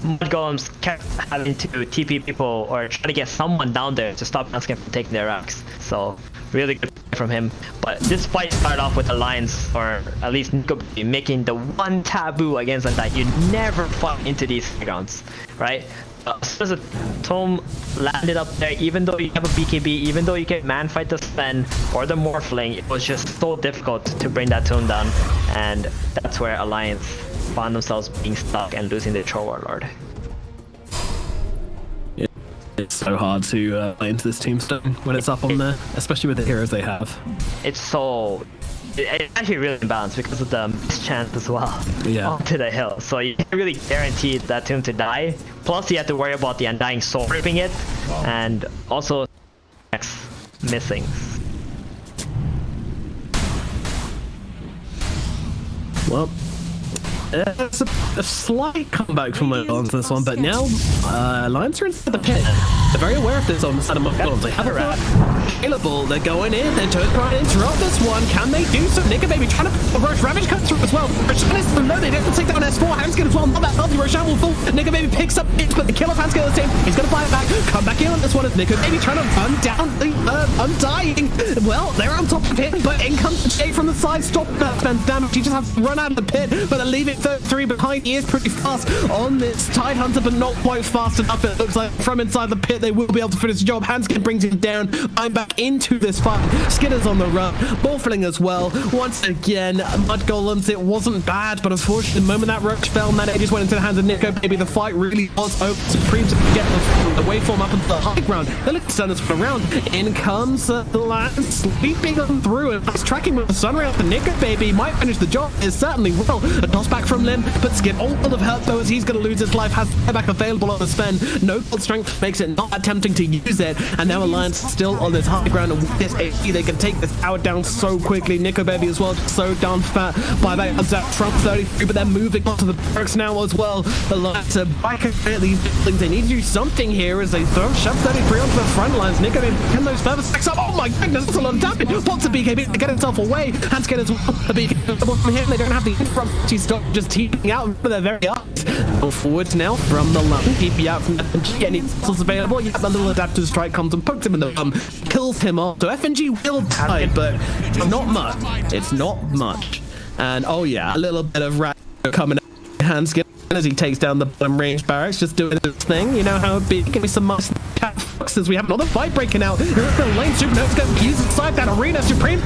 Mudgolems kept having to TP people or try to get someone down there to stop Hanskin from taking their ranks. So really good from him. But this fight started off with Alliance, or at least Nico making the one taboo against that you never fight into these grounds, right? As soon as the Tome landed up there, even though you have a BKB, even though you can man fight the Sven or the Morphling, it was just so difficult to bring that Tome down, and that's where Alliance found themselves being stuck and losing the Troll Warlord. It's so hard to play into this tombstone when it's up on there, especially with the heroes they have. It's actually really imbalanced because of the mischance as well onto the hill. So you can't really guarantee that tomb to die. Plus you have to worry about the Undying Soul ripping it, and also missing. Well, it's a slight comeback from on this one, but now Alliance are inside the pit. They're very aware of this on the side of Mudgolems. They have a available. They're going in. They're trying to interrupt this one. Can they do so? Nick Baby trying to rush. Ravage comes through as well. Roshan is below. They don't take down S4. Hanskin as well. Not that healthy. Roshan will fall. Nick Baby picks up it, but the kill of Hanskin is the same. He's going to fly it back. Come back in on this one. Nick Baby trying to run down the Undying. Well, they're on top of him, but in comes the Jay from the side. Stop that spends damage. He just has to run out of the pit, but they're leaving 3 behind. He is pretty fast on this Tidehunter, but not quite fast enough. It looks like from inside the pit. it, they will be able to finish the job. Hanskin brings him down. I'm back into this fight. Skinner's on the run. Morphling as well. Once again, Mudgolems, it wasn't bad, but unfortunately, the moment that Roach fell and that Aegis went into the hands of Nico, maybe the fight really was over. Supreme to get the waveform up into the high ground. They look to turn us around. In comes the Lance, sweeping them through, and he's tracking with the sun ray off the Nico, baby. Might finish the job. It certainly will. A toss back from Lim, but Skin all full of hurt though, as he's going to lose his life. Has back available on the spend. No cold strength makes it not attempting to use it, and now Alliance still on this high ground, and with this HP they can take this tower down so quickly. Nico baby as well, just so darn fat. Buyback comes out from 33, but they're moving on to the barracks now as well. Alliance back at these buildings. They need to do something here as they shove 33 onto the front lines. Nico baby can those further stacks up. Oh my goodness, that's a lot of damage. Pops a BKB to get himself away. Hanskin as well. The BKB from him. They don't have the front. She's just teeping out for their very eyes. Go forward now from the line. TP out from FNG. Any missiles available? Yeah, the little adaptive strike comes and pokes him in the bum. Kills him off. So FNG will die, but not much. It's not much. And oh yeah, a little bit of rat coming out. Hanskin as he takes down the bottom range barracks, just doing his thing. You know how it be. Give me some nice as we have another fight breaking out. Here's the lane. Supernova's going to use inside that arena. Supreme,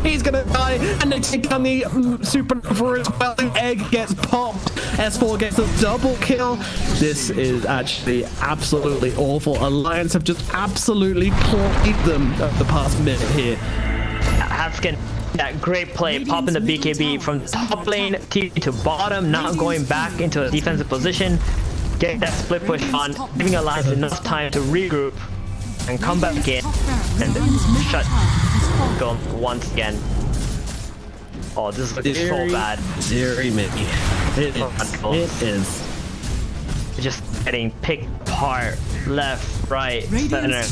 he's going to die, and they take down the Supernova as well. The egg gets popped. S4 gets a double kill. This is actually absolutely awful. Alliance have just absolutely played them over the past minute here. Hanskin, that great play, popping the BKB from the top lane to bottom, not going back into a defensive position, getting that split push on, giving Alliance enough time to regroup and come back in and shut go once again. Oh, this looks so bad. Very Mickey. It is. Just getting picked apart, left, right, center.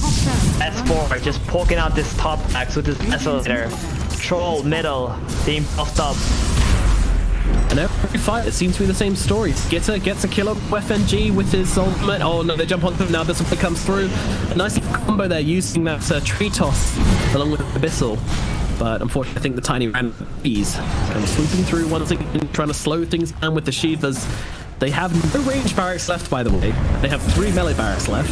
S4 just poking out this top axe with his escalator. Troll middle, being buffed up. And every fight, it seems to be the same story. Skitter gets a kill on FNG with his ultimate. Oh no, they jump on him now. This one comes through. A nice combo there, using that tree toss along with Abyssal. But unfortunately, I think the tiny ran bees come swooping through once again, trying to slow things down with the Shivas. They have no range barracks left, by the way. They have 3 melee barracks left.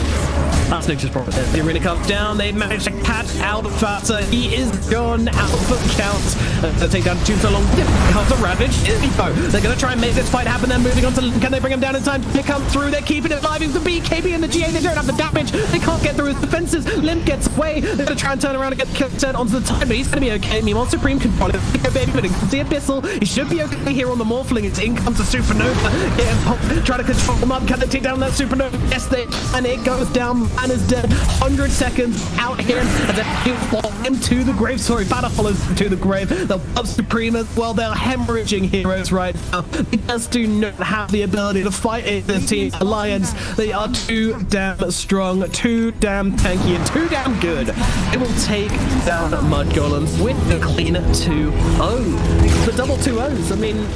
That's Nature's problem. The arena comes down. They manage to catch Alpha. He is gone. Alpha count. They take down Tune so long. Comes a Ravage. Info. They're going to try and make this fight happen. They're moving on to Lim. Can they bring him down in time? They come through. They're keeping it alive. It's the BKB and the GA. They don't have the damage. They can't get through his defenses. Lim gets away. They're going to try and turn around and get the turn onto the time, but he's going to be okay. Meanwhile, Supreme control it. Baby, but it's the Abyssal. He should be okay here on the Morphling. It's in comes the Supernova. Getting popped. Try to control them up. Can they take down that Supernova? Yes, they. And it goes down. Man is dead. 100 seconds out here. And then he'll fall him to the grave. Sorry, battle follows him to the grave. They'll love Supreme as well. They're hemorrhaging heroes right now. They just do not have the ability to fight in this team Alliance. They are too damn strong, too damn tanky, and too damn good. It will take down Mudgolems with the clean 2-0. The double 2-0s. I mean,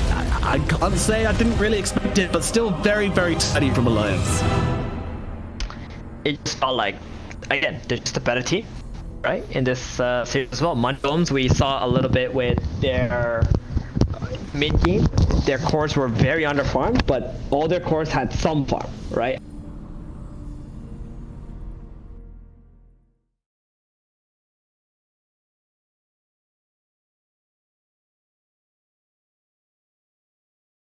I can't say I didn't really expect it, but still very, very tidy from Alliance. It just felt like, again, they're just a better team, right? In this series as well. Mudgolems, we saw a little bit with their mid game. Their cores were very underfarmed, but all their cores had some farm, right?